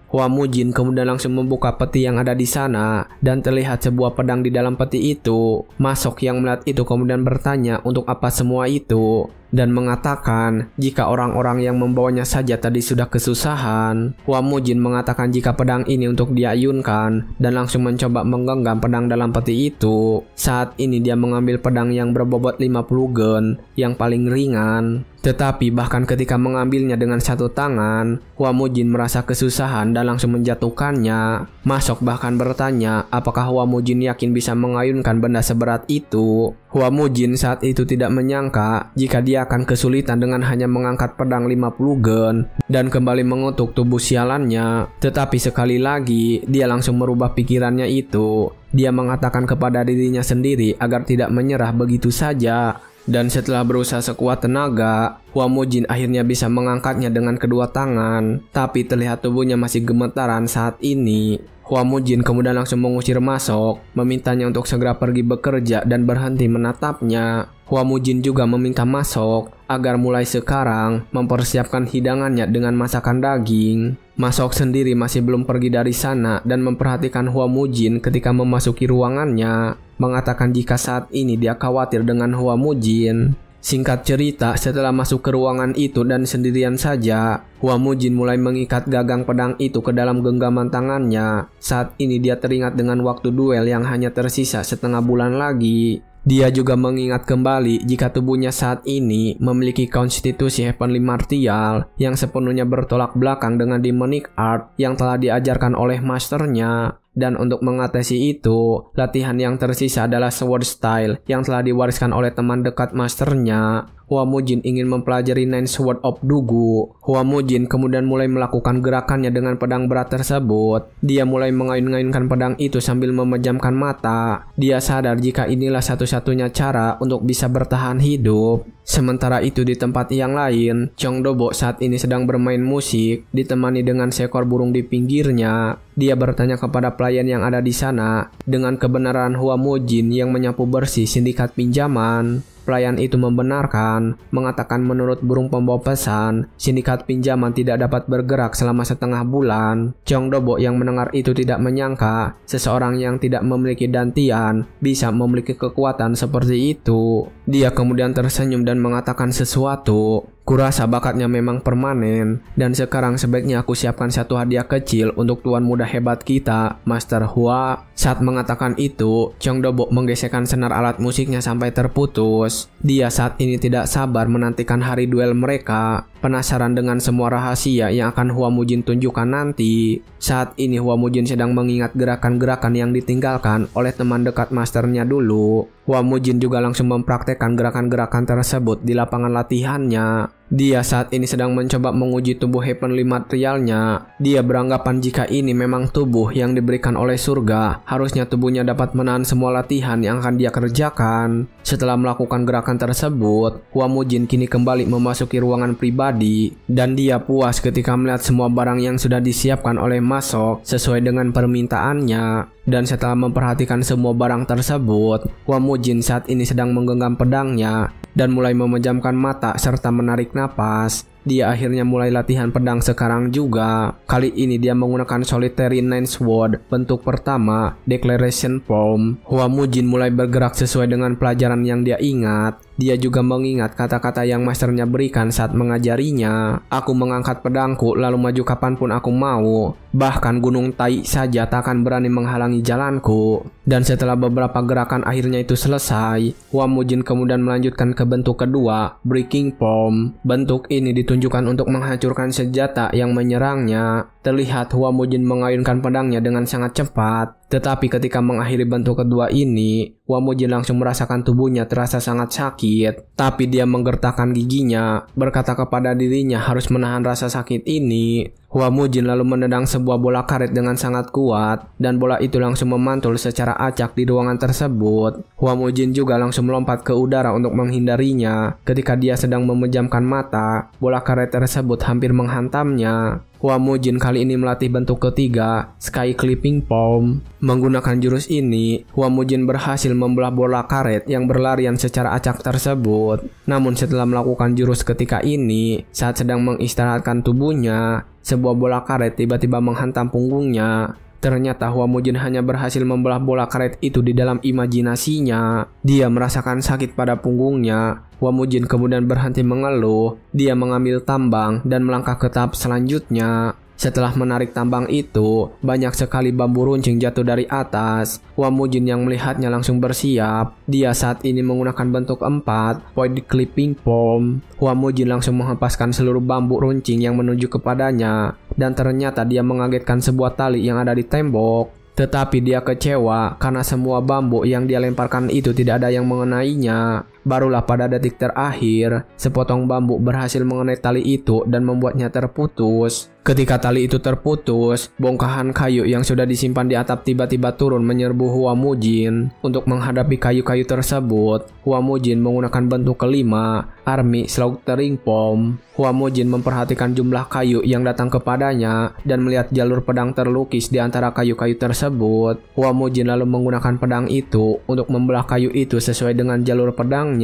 Hua Mujin kemudian langsung membuka peti yang ada di sana dan terlihat sebuah pedang di dalam peti itu. Masok yang melihat itu kemudian bertanya untuk apa semua itu dan mengatakan jika orang-orang yang membawanya saja tadi sudah kesusahan. Hua Mujin mengatakan jika pedang ini untuk diayunkan dan langsung mencoba menggenggam pedang dalam peti itu. Saat ini dia mengambil pedang yang berbobot 50 gun yang paling ringan. Tetapi bahkan ketika mengambilnya dengan satu tangan, Hua Mujin merasa kesusahan dan langsung menjatuhkannya. Masok bahkan bertanya apakah Hua Mujin yakin bisa mengayunkan benda seberat itu. Hua Mujin saat itu tidak menyangka jika dia akan kesulitan dengan hanya mengangkat pedang 50 gun dan kembali mengutuk tubuh sialannya. Tetapi sekali lagi, dia langsung merubah pikirannya itu. Dia mengatakan kepada dirinya sendiri agar tidak menyerah begitu saja. Dan setelah berusaha sekuat tenaga, Hua Mujin akhirnya bisa mengangkatnya dengan kedua tangan. Tapi terlihat tubuhnya masih gemetaran saat ini. Hua Mujin kemudian langsung mengusir Masok, memintanya untuk segera pergi bekerja dan berhenti menatapnya. Hua Mujin juga meminta Masok agar mulai sekarang mempersiapkan hidangannya dengan masakan daging. Masok sendiri masih belum pergi dari sana dan memperhatikan Hua Mujin ketika memasuki ruangannya, mengatakan jika saat ini dia khawatir dengan Hua Mujin. Singkat cerita, setelah masuk ke ruangan itu dan sendirian saja, Hua Mujin mulai mengikat gagang pedang itu ke dalam genggaman tangannya. Saat ini dia teringat dengan waktu duel yang hanya tersisa setengah bulan lagi. Dia juga mengingat kembali jika tubuhnya saat ini memiliki konstitusi Heavenly Martial yang sepenuhnya bertolak belakang dengan Demonic Art yang telah diajarkan oleh masternya. Dan untuk mengatasi itu, latihan yang tersisa adalah Sword Style yang telah diwariskan oleh teman dekat masternya. Hua Mujin ingin mempelajari Nine Sword of Dugu. Hua Mujin kemudian mulai melakukan gerakannya dengan pedang berat tersebut. Dia mulai mengayun-ngayunkan pedang itu sambil memejamkan mata. Dia sadar jika inilah satu-satunya cara untuk bisa bertahan hidup. Sementara itu di tempat yang lain, Chong Dobo saat ini sedang bermain musik, ditemani dengan seekor burung di pinggirnya. Dia bertanya kepada pelayan yang ada di sana dengan kebenaran Hua Mujin yang menyapu bersih sindikat pinjaman. Pelayan itu membenarkan, mengatakan menurut burung pembawa pesan, sindikat pinjaman tidak dapat bergerak selama setengah bulan. Chong Dobo yang mendengar itu tidak menyangka seseorang yang tidak memiliki dantian bisa memiliki kekuatan seperti itu. Dia kemudian tersenyum dan mengatakan sesuatu. Kurasa bakatnya memang permanen, dan sekarang sebaiknya aku siapkan satu hadiah kecil untuk tuan muda hebat kita, Master Hua. Saat mengatakan itu, Chong Dobo menggesekkan senar alat musiknya sampai terputus. Dia saat ini tidak sabar menantikan hari duel mereka, penasaran dengan semua rahasia yang akan Hua Mujin tunjukkan nanti. Saat ini Hua Mujin sedang mengingat gerakan-gerakan yang ditinggalkan oleh teman dekat masternya dulu. Hua Mujin juga langsung mempraktekkan gerakan-gerakan tersebut di lapangan latihannya. Dia saat ini sedang mencoba menguji tubuh Heavenly Materialnya. Dia beranggapan jika ini memang tubuh yang diberikan oleh surga, harusnya tubuhnya dapat menahan semua latihan yang akan dia kerjakan. Setelah melakukan gerakan tersebut, Hua Mujin kini kembali memasuki ruangan pribadi, dan dia puas ketika melihat semua barang yang sudah disiapkan oleh Masok sesuai dengan permintaannya. Dan setelah memperhatikan semua barang tersebut, Hua Mujin saat ini sedang menggenggam pedangnya dan mulai memejamkan mata serta menarik napas. Dia akhirnya mulai latihan pedang sekarang juga. Kali ini dia menggunakan Solitary Nine Sword bentuk pertama, Declaration Form. Hua Mujin mulai bergerak sesuai dengan pelajaran yang dia ingat. Dia juga mengingat kata-kata yang masternya berikan saat mengajarinya. Aku mengangkat pedangku lalu maju kapanpun aku mau. Bahkan Gunung Tai saja tak akan berani menghalangi jalanku. Dan setelah beberapa gerakan akhirnya itu selesai, Hua Mujin kemudian melanjutkan ke bentuk kedua, Breaking Form. Bentuk ini ditunjukkan untuk menghancurkan senjata yang menyerangnya. Terlihat Hua Mujin mengayunkan pedangnya dengan sangat cepat. Tetapi ketika mengakhiri bentuk kedua ini, Hua Mujin langsung merasakan tubuhnya terasa sangat sakit. Tapi dia menggertakkan giginya, berkata kepada dirinya harus menahan rasa sakit ini. Hua Mujin lalu menendang sebuah bola karet dengan sangat kuat, dan bola itu langsung memantul secara acak di ruangan tersebut. Hua Mujin juga langsung melompat ke udara untuk menghindarinya. Ketika dia sedang memejamkan mata, bola karet tersebut hampir menghantamnya. Hua Mujin kali ini melatih bentuk ketiga, Sky Clipping Palm. Menggunakan jurus ini, Hua Mujin berhasil membelah bola karet yang berlarian secara acak tersebut. Namun setelah melakukan jurus ketika ini, saat sedang mengistirahatkan tubuhnya, sebuah bola karet tiba-tiba menghantam punggungnya. Ternyata Hua Mujin hanya berhasil membelah bola karet itu di dalam imajinasinya. Dia merasakan sakit pada punggungnya. Hua Mujin kemudian berhenti mengeluh. Dia mengambil tambang dan melangkah ke tahap selanjutnya. Setelah menarik tambang itu, banyak sekali bambu runcing jatuh dari atas. Hua Mujin yang melihatnya langsung bersiap. Dia saat ini menggunakan bentuk 4, Point Clipping Palm. Hua Mujin langsung menghempaskan seluruh bambu runcing yang menuju kepadanya. Dan ternyata dia mengagetkan sebuah tali yang ada di tembok. Tetapi dia kecewa karena semua bambu yang dia lemparkan itu tidak ada yang mengenainya. Barulah pada detik terakhir, sepotong bambu berhasil mengenai tali itu dan membuatnya terputus. Ketika tali itu terputus, bongkahan kayu yang sudah disimpan di atap tiba-tiba turun menyerbu Hua Mujin. Untuk menghadapi kayu-kayu tersebut, Hua Mujin menggunakan bentuk kelima, Army Slaughtering Palm. Hua Mujin memperhatikan jumlah kayu yang datang kepadanya dan melihat jalur pedang terlukis di antara kayu-kayu tersebut. Hua Mujin lalu menggunakan pedang itu untuk membelah kayu itu sesuai dengan jalur pedangnya.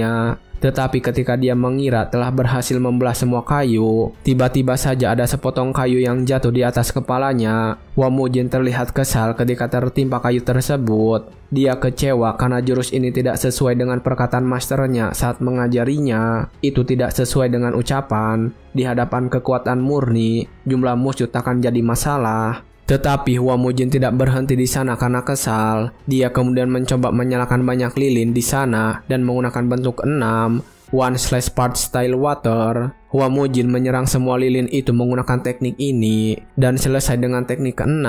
Tetapi ketika dia mengira telah berhasil membelah semua kayu, tiba-tiba saja ada sepotong kayu yang jatuh di atas kepalanya. Hua Mujin terlihat kesal ketika tertimpa kayu tersebut. Dia kecewa karena jurus ini tidak sesuai dengan perkataan masternya saat mengajarinya. Itu tidak sesuai dengan ucapan. Di hadapan kekuatan murni, jumlah musuh takkan jadi masalah. Tetapi Hua Mujin tidak berhenti di sana karena kesal. Dia kemudian mencoba menyalakan banyak lilin di sana dan menggunakan bentuk 6, 1/part style water. Hua Mujin menyerang semua lilin itu menggunakan teknik ini, dan selesai dengan teknik ke-6,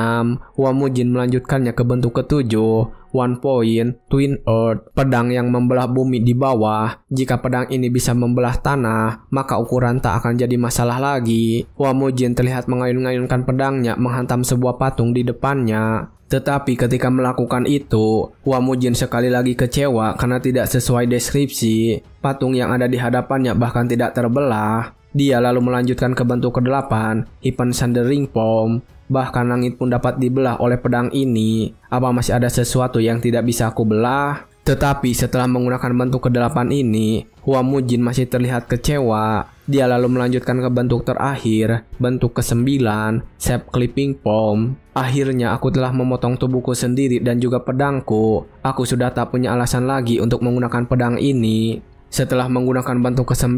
Hua Mujin melanjutkannya ke bentuk ke-7, 1 point twin earth, pedang yang membelah bumi di bawah. Jika pedang ini bisa membelah tanah, maka ukuran tak akan jadi masalah lagi. Hua Mujin terlihat mengayun-ngayunkan pedangnya menghantam sebuah patung di depannya. Tetapi ketika melakukan itu, Hua Mujin sekali lagi kecewa karena tidak sesuai deskripsi. Patung yang ada di hadapannya bahkan tidak terbelah. Dia lalu melanjutkan ke bentuk ke-8, Heaven Sundering Palm. Bahkan langit pun dapat dibelah oleh pedang ini. Apa masih ada sesuatu yang tidak bisa aku belah? Tetapi setelah menggunakan bentuk ke-8 ini, Hua Mujin masih terlihat kecewa. Dia lalu melanjutkan ke bentuk terakhir, bentuk ke-9, Shape Clipping Palm. Akhirnya aku telah memotong tubuhku sendiri dan juga pedangku. Aku sudah tak punya alasan lagi untuk menggunakan pedang ini. Setelah menggunakan bentuk ke-9,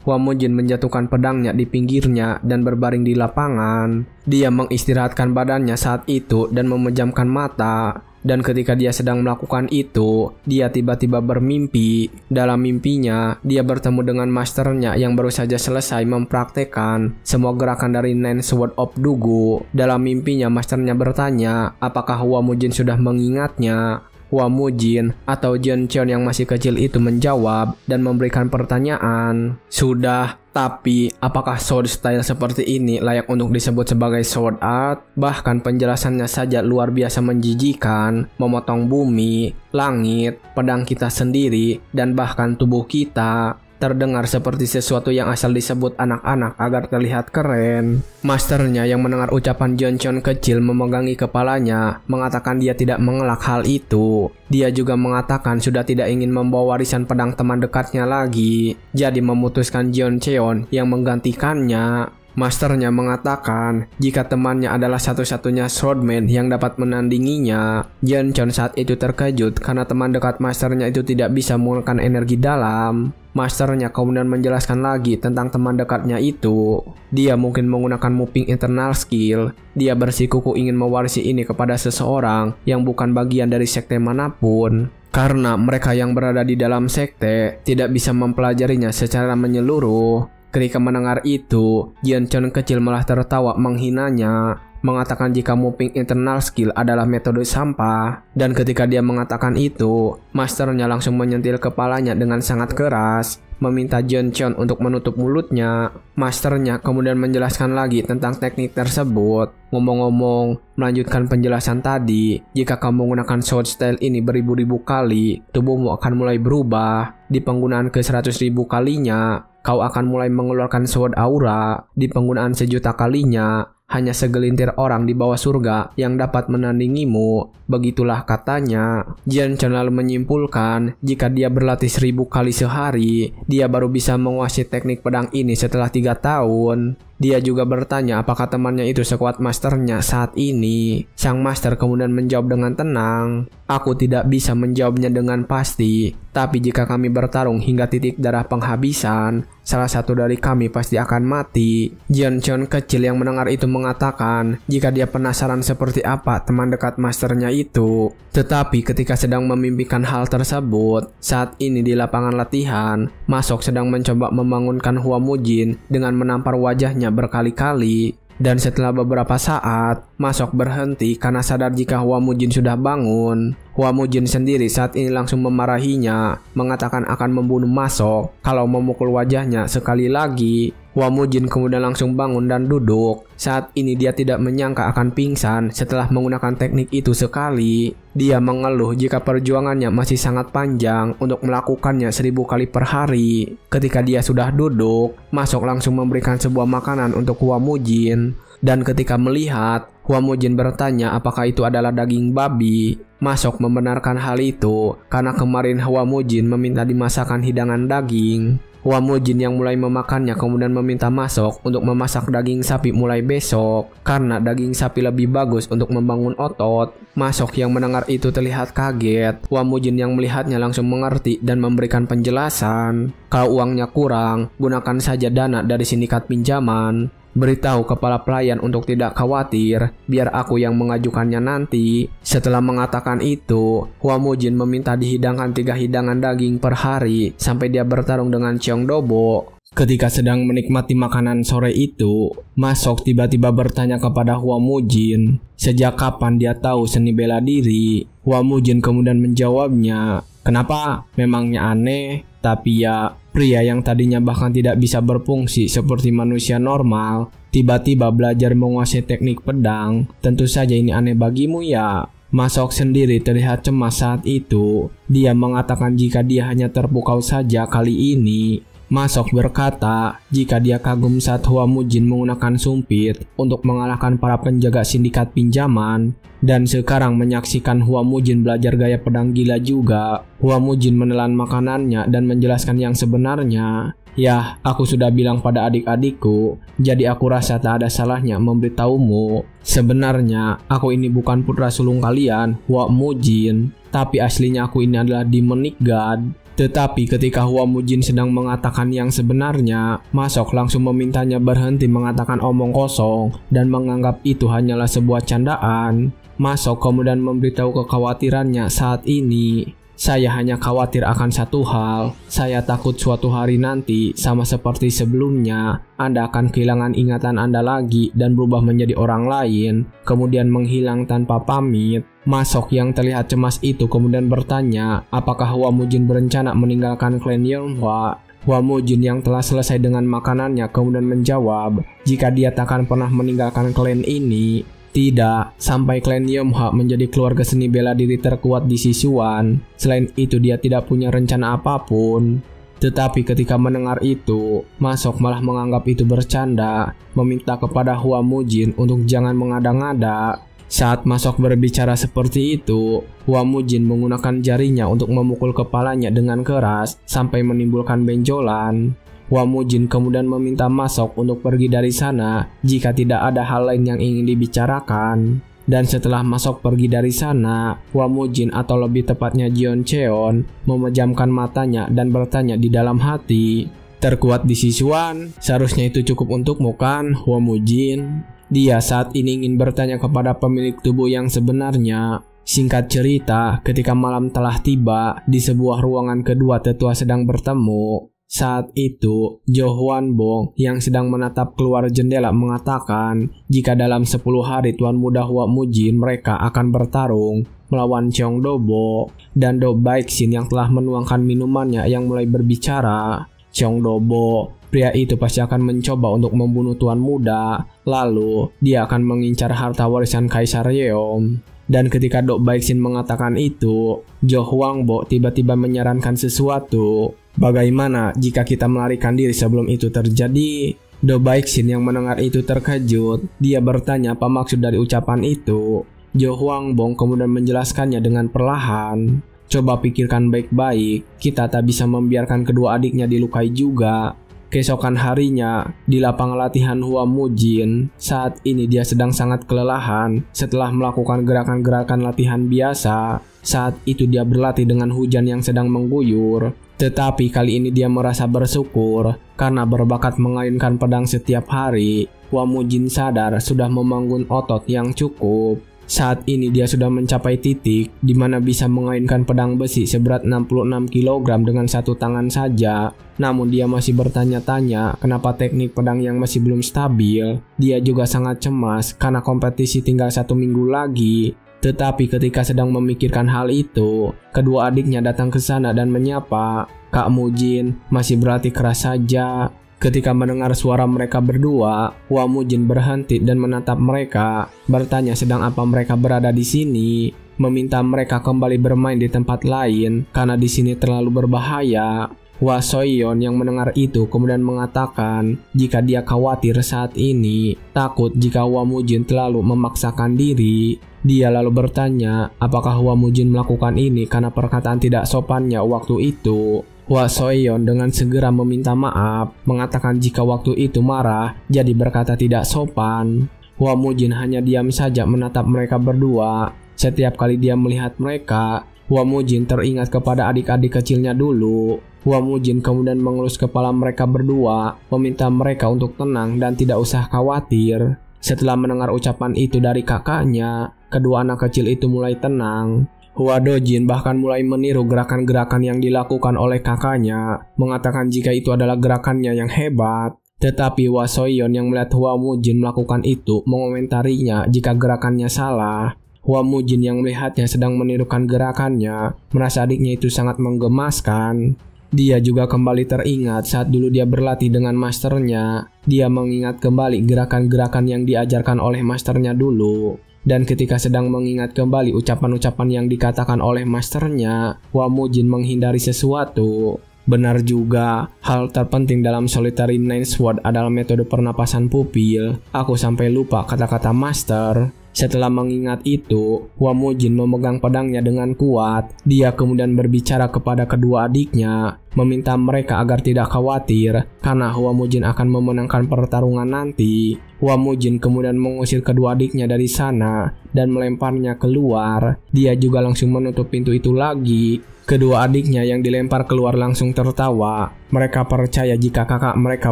Hua Mujin menjatuhkan pedangnya di pinggirnya dan berbaring di lapangan. Dia mengistirahatkan badannya saat itu dan memejamkan mata. Dan ketika dia sedang melakukan itu, dia tiba-tiba bermimpi. Dalam mimpinya, dia bertemu dengan masternya yang baru saja selesai mempraktekkan semua gerakan dari Nine Sword of Dugu. Dalam mimpinya, masternya bertanya apakah Hua Mujin sudah mengingatnya. Hua Mujin atau Jian Qian yang masih kecil itu menjawab dan memberikan pertanyaan. Sudah, tapi apakah sword style seperti ini layak untuk disebut sebagai sword art? Bahkan penjelasannya saja luar biasa menjijikan, memotong bumi, langit, pedang kita sendiri, dan bahkan tubuh kita. Terdengar seperti sesuatu yang asal disebut anak-anak agar terlihat keren. Masternya yang mendengar ucapan Jian Qian kecil memegangi kepalanya, mengatakan dia tidak mengelak hal itu. Dia juga mengatakan sudah tidak ingin membawa warisan pedang teman dekatnya lagi, jadi memutuskan Jian Qian yang menggantikannya. Masternya mengatakan jika temannya adalah satu-satunya swordman yang dapat menandinginya. Jian Qian saat itu terkejut karena teman dekat masternya itu tidak bisa menggunakan energi dalam. Masternya kemudian menjelaskan lagi tentang teman dekatnya itu. Dia mungkin menggunakan Moving Internal Skill. Dia bersikukuh ingin mewarisi ini kepada seseorang yang bukan bagian dari sekte manapun. Karena mereka yang berada di dalam sekte tidak bisa mempelajarinya secara menyeluruh. Ketika mendengar itu, Jian Qian kecil malah tertawa menghinanya, mengatakan jika Moving Internal Skill adalah metode sampah. Dan ketika dia mengatakan itu, masternya langsung menyentil kepalanya dengan sangat keras, meminta Jian Qian untuk menutup mulutnya. Masternya kemudian menjelaskan lagi tentang teknik tersebut. Ngomong-ngomong, melanjutkan penjelasan tadi, jika kamu menggunakan sword style ini beribu-ribu kali, tubuhmu akan mulai berubah. Di penggunaan ke-100.000 kalinya, kau akan mulai mengeluarkan sword aura. Di penggunaan sejuta kalinya, hanya segelintir orang di bawah surga yang dapat menandingimu. Begitulah katanya. Jian Qian lalu menyimpulkan jika dia berlatih 1000 kali sehari, dia baru bisa menguasai teknik pedang ini setelah 3 tahun. Dia juga bertanya apakah temannya itu sekuat masternya saat ini. Sang master kemudian menjawab dengan tenang, aku tidak bisa menjawabnya dengan pasti, tapi jika kami bertarung hingga titik darah penghabisan, salah satu dari kami pasti akan mati. Jian Qian kecil yang mendengar itu mengatakan jika dia penasaran seperti apa teman dekat masternya itu. Tetapi ketika sedang memimpikan hal tersebut, saat ini di lapangan latihan, Masok sedang mencoba membangunkan Hua Mujin dengan menampar wajahnya berkali-kali. Dan setelah beberapa saat, Masok berhenti karena sadar jika Hua Mujin sudah bangun. Hua Mujin sendiri saat ini langsung memarahinya, mengatakan akan membunuh Masok kalau memukul wajahnya sekali lagi. Hua Mujin kemudian langsung bangun dan duduk. Saat ini dia tidak menyangka akan pingsan setelah menggunakan teknik itu sekali. Dia mengeluh jika perjuangannya masih sangat panjang untuk melakukannya 1000 kali per hari. Ketika dia sudah duduk, Masok langsung memberikan sebuah makanan untuk Hua Mujin. Dan ketika melihat, Hua Mujin bertanya apakah itu adalah daging babi. Masok membenarkan hal itu karena kemarin Hua Mujin meminta dimasakkan hidangan daging. Hua Mujin yang mulai memakannya kemudian meminta Masok untuk memasak daging sapi mulai besok karena daging sapi lebih bagus untuk membangun otot. Masok yang mendengar itu terlihat kaget. Hua Mujin yang melihatnya langsung mengerti dan memberikan penjelasan. Kalau uangnya kurang, gunakan saja dana dari sindikat pinjaman. Beritahu kepala pelayan untuk tidak khawatir, biar aku yang mengajukannya nanti. Setelah mengatakan itu, Hua Mujin meminta dihidangkan 3 hidangan daging per hari sampai dia bertarung dengan Cheong Dobo. Ketika sedang menikmati makanan sore itu, Ma Sok tiba-tiba bertanya kepada Hua Mujin, sejak kapan dia tahu seni bela diri? Hua Mujin kemudian menjawabnya, kenapa? Memangnya aneh? Tapi ya, pria yang tadinya bahkan tidak bisa berfungsi seperti manusia normal, tiba-tiba belajar menguasai teknik pedang. Tentu saja ini aneh bagimu ya. Ma Sok sendiri terlihat cemas saat itu. Dia mengatakan jika dia hanya terpukau saja kali ini. Ma Sok berkata jika dia kagum saat Hua Mujin menggunakan sumpit untuk mengalahkan para penjaga sindikat pinjaman, dan sekarang menyaksikan Hua Mujin belajar gaya pedang gila juga. Hua Mujin menelan makanannya dan menjelaskan yang sebenarnya. Yah, aku sudah bilang pada adik-adikku, jadi aku rasa tak ada salahnya memberitahumu. Sebenarnya, aku ini bukan putra sulung kalian, Hua Mujin, tapi aslinya aku ini adalah Demonic God. Tetapi ketika Hua Mujin sedang mengatakan yang sebenarnya, Ma Sok langsung memintanya berhenti mengatakan omong kosong dan menganggap itu hanyalah sebuah candaan. Ma Sok kemudian memberitahu kekhawatirannya saat ini. Saya hanya khawatir akan satu hal. Saya takut suatu hari nanti, sama seperti sebelumnya, Anda akan kehilangan ingatan Anda lagi dan berubah menjadi orang lain, kemudian menghilang tanpa pamit. Ma Sok yang terlihat cemas itu kemudian bertanya, apakah Hua Mujin berencana meninggalkan klan Yonghua? Hua Mujin yang telah selesai dengan makanannya kemudian menjawab, jika dia takkan pernah meninggalkan klan ini. Tidak, sampai klan Yonghua menjadi keluarga seni bela diri terkuat di Sichuan. Selain itu dia tidak punya rencana apapun. Tetapi ketika mendengar itu, Ma Sok malah menganggap itu bercanda, meminta kepada Hua Mujin untuk jangan mengada-ngada. Saat Ma Sok berbicara seperti itu, Hua Mujin menggunakan jarinya untuk memukul kepalanya dengan keras sampai menimbulkan benjolan. Hua Mujin kemudian meminta Ma Sok untuk pergi dari sana jika tidak ada hal lain yang ingin dibicarakan. Dan setelah Ma Sok pergi dari sana, Hua Mujin atau lebih tepatnya Jion Cheon memejamkan matanya dan bertanya di dalam hati, terkuat di Sichuan, seharusnya itu cukup untukmu kan, Hua Mujin? Dia saat ini ingin bertanya kepada pemilik tubuh yang sebenarnya. Singkat cerita, ketika malam telah tiba, di sebuah ruangan kedua tetua sedang bertemu. Saat itu, Jo Hwan Bong yang sedang menatap keluar jendela mengatakan jika dalam 10 hari Tuan Muda Hua Mujin mereka akan bertarung melawan Cheong Dobo, dan Do Baeksin yang telah menuangkan minumannya yang mulai berbicara. Cheong Dobo, pria itu pasti akan mencoba untuk membunuh Tuan Muda, lalu dia akan mengincar harta warisan Kaisar Yeom. Dan ketika Do Baeksin mengatakan itu, Jo Hwan Bong tiba-tiba menyarankan sesuatu. Bagaimana jika kita melarikan diri sebelum itu terjadi? Do Baeksin yang mendengar itu terkejut. Dia bertanya apa maksud dari ucapan itu. Jo Hwan Bong kemudian menjelaskannya dengan perlahan. Coba pikirkan baik-baik, kita tak bisa membiarkan kedua adiknya dilukai juga. Keesokan harinya, di lapangan latihan Hua Mujin, saat ini dia sedang sangat kelelahan setelah melakukan gerakan-gerakan latihan biasa. Saat itu dia berlatih dengan hujan yang sedang mengguyur. Tetapi kali ini dia merasa bersyukur karena berbakat mengayunkan pedang setiap hari. Hua Mujin sadar sudah membangun otot yang cukup. Saat ini dia sudah mencapai titik di mana bisa mengayunkan pedang besi seberat 66 kg dengan satu tangan saja. Namun dia masih bertanya-tanya kenapa teknik pedang yang masih belum stabil. Dia juga sangat cemas karena kompetisi tinggal 1 minggu lagi. Tetapi ketika sedang memikirkan hal itu, kedua adiknya datang ke sana dan menyapa, "Kak Mujin, masih berlatih keras saja." Ketika mendengar suara mereka berdua, Hua Mujin berhenti dan menatap mereka, bertanya sedang apa mereka berada di sini, meminta mereka kembali bermain di tempat lain karena di sini terlalu berbahaya. Hua Soyeon yang mendengar itu kemudian mengatakan jika dia khawatir saat ini, takut jika Hua Mujin terlalu memaksakan diri. Dia lalu bertanya apakah Hua Mujin melakukan ini karena perkataan tidak sopannya waktu itu. Hua Soyeon dengan segera meminta maaf, mengatakan jika waktu itu marah, jadi berkata tidak sopan. Hua Mujin hanya diam saja menatap mereka berdua. Setiap kali dia melihat mereka, Hua Mujin teringat kepada adik-adik kecilnya dulu. Hua Mujin kemudian mengelus kepala mereka berdua, meminta mereka untuk tenang dan tidak usah khawatir. Setelah mendengar ucapan itu dari kakaknya, kedua anak kecil itu mulai tenang. Hua Dojin bahkan mulai meniru gerakan-gerakan yang dilakukan oleh kakaknya, mengatakan jika itu adalah gerakannya yang hebat. Tetapi Hua Soyeon yang melihat Hua Mujin melakukan itu mengomentarinya jika gerakannya salah. Hua Mujin yang melihatnya sedang menirukan gerakannya, merasa adiknya itu sangat menggemaskan. Dia juga kembali teringat saat dulu dia berlatih dengan masternya. Dia mengingat kembali gerakan-gerakan yang diajarkan oleh masternya dulu. Dan ketika sedang mengingat kembali ucapan-ucapan yang dikatakan oleh masternya, Hua Mujin menghindari sesuatu. Benar juga, hal terpenting dalam Solitary Nine Sword adalah metode pernapasan pupil. Aku sampai lupa kata-kata master. Setelah mengingat itu, Hua Mujin memegang pedangnya dengan kuat. Dia kemudian berbicara kepada kedua adiknya, meminta mereka agar tidak khawatir karena Hua Mujin akan memenangkan pertarungan nanti. Hua Mujin kemudian mengusir kedua adiknya dari sana dan melemparnya keluar. Dia juga langsung menutup pintu itu lagi. Kedua adiknya yang dilempar keluar langsung tertawa. Mereka percaya jika kakak mereka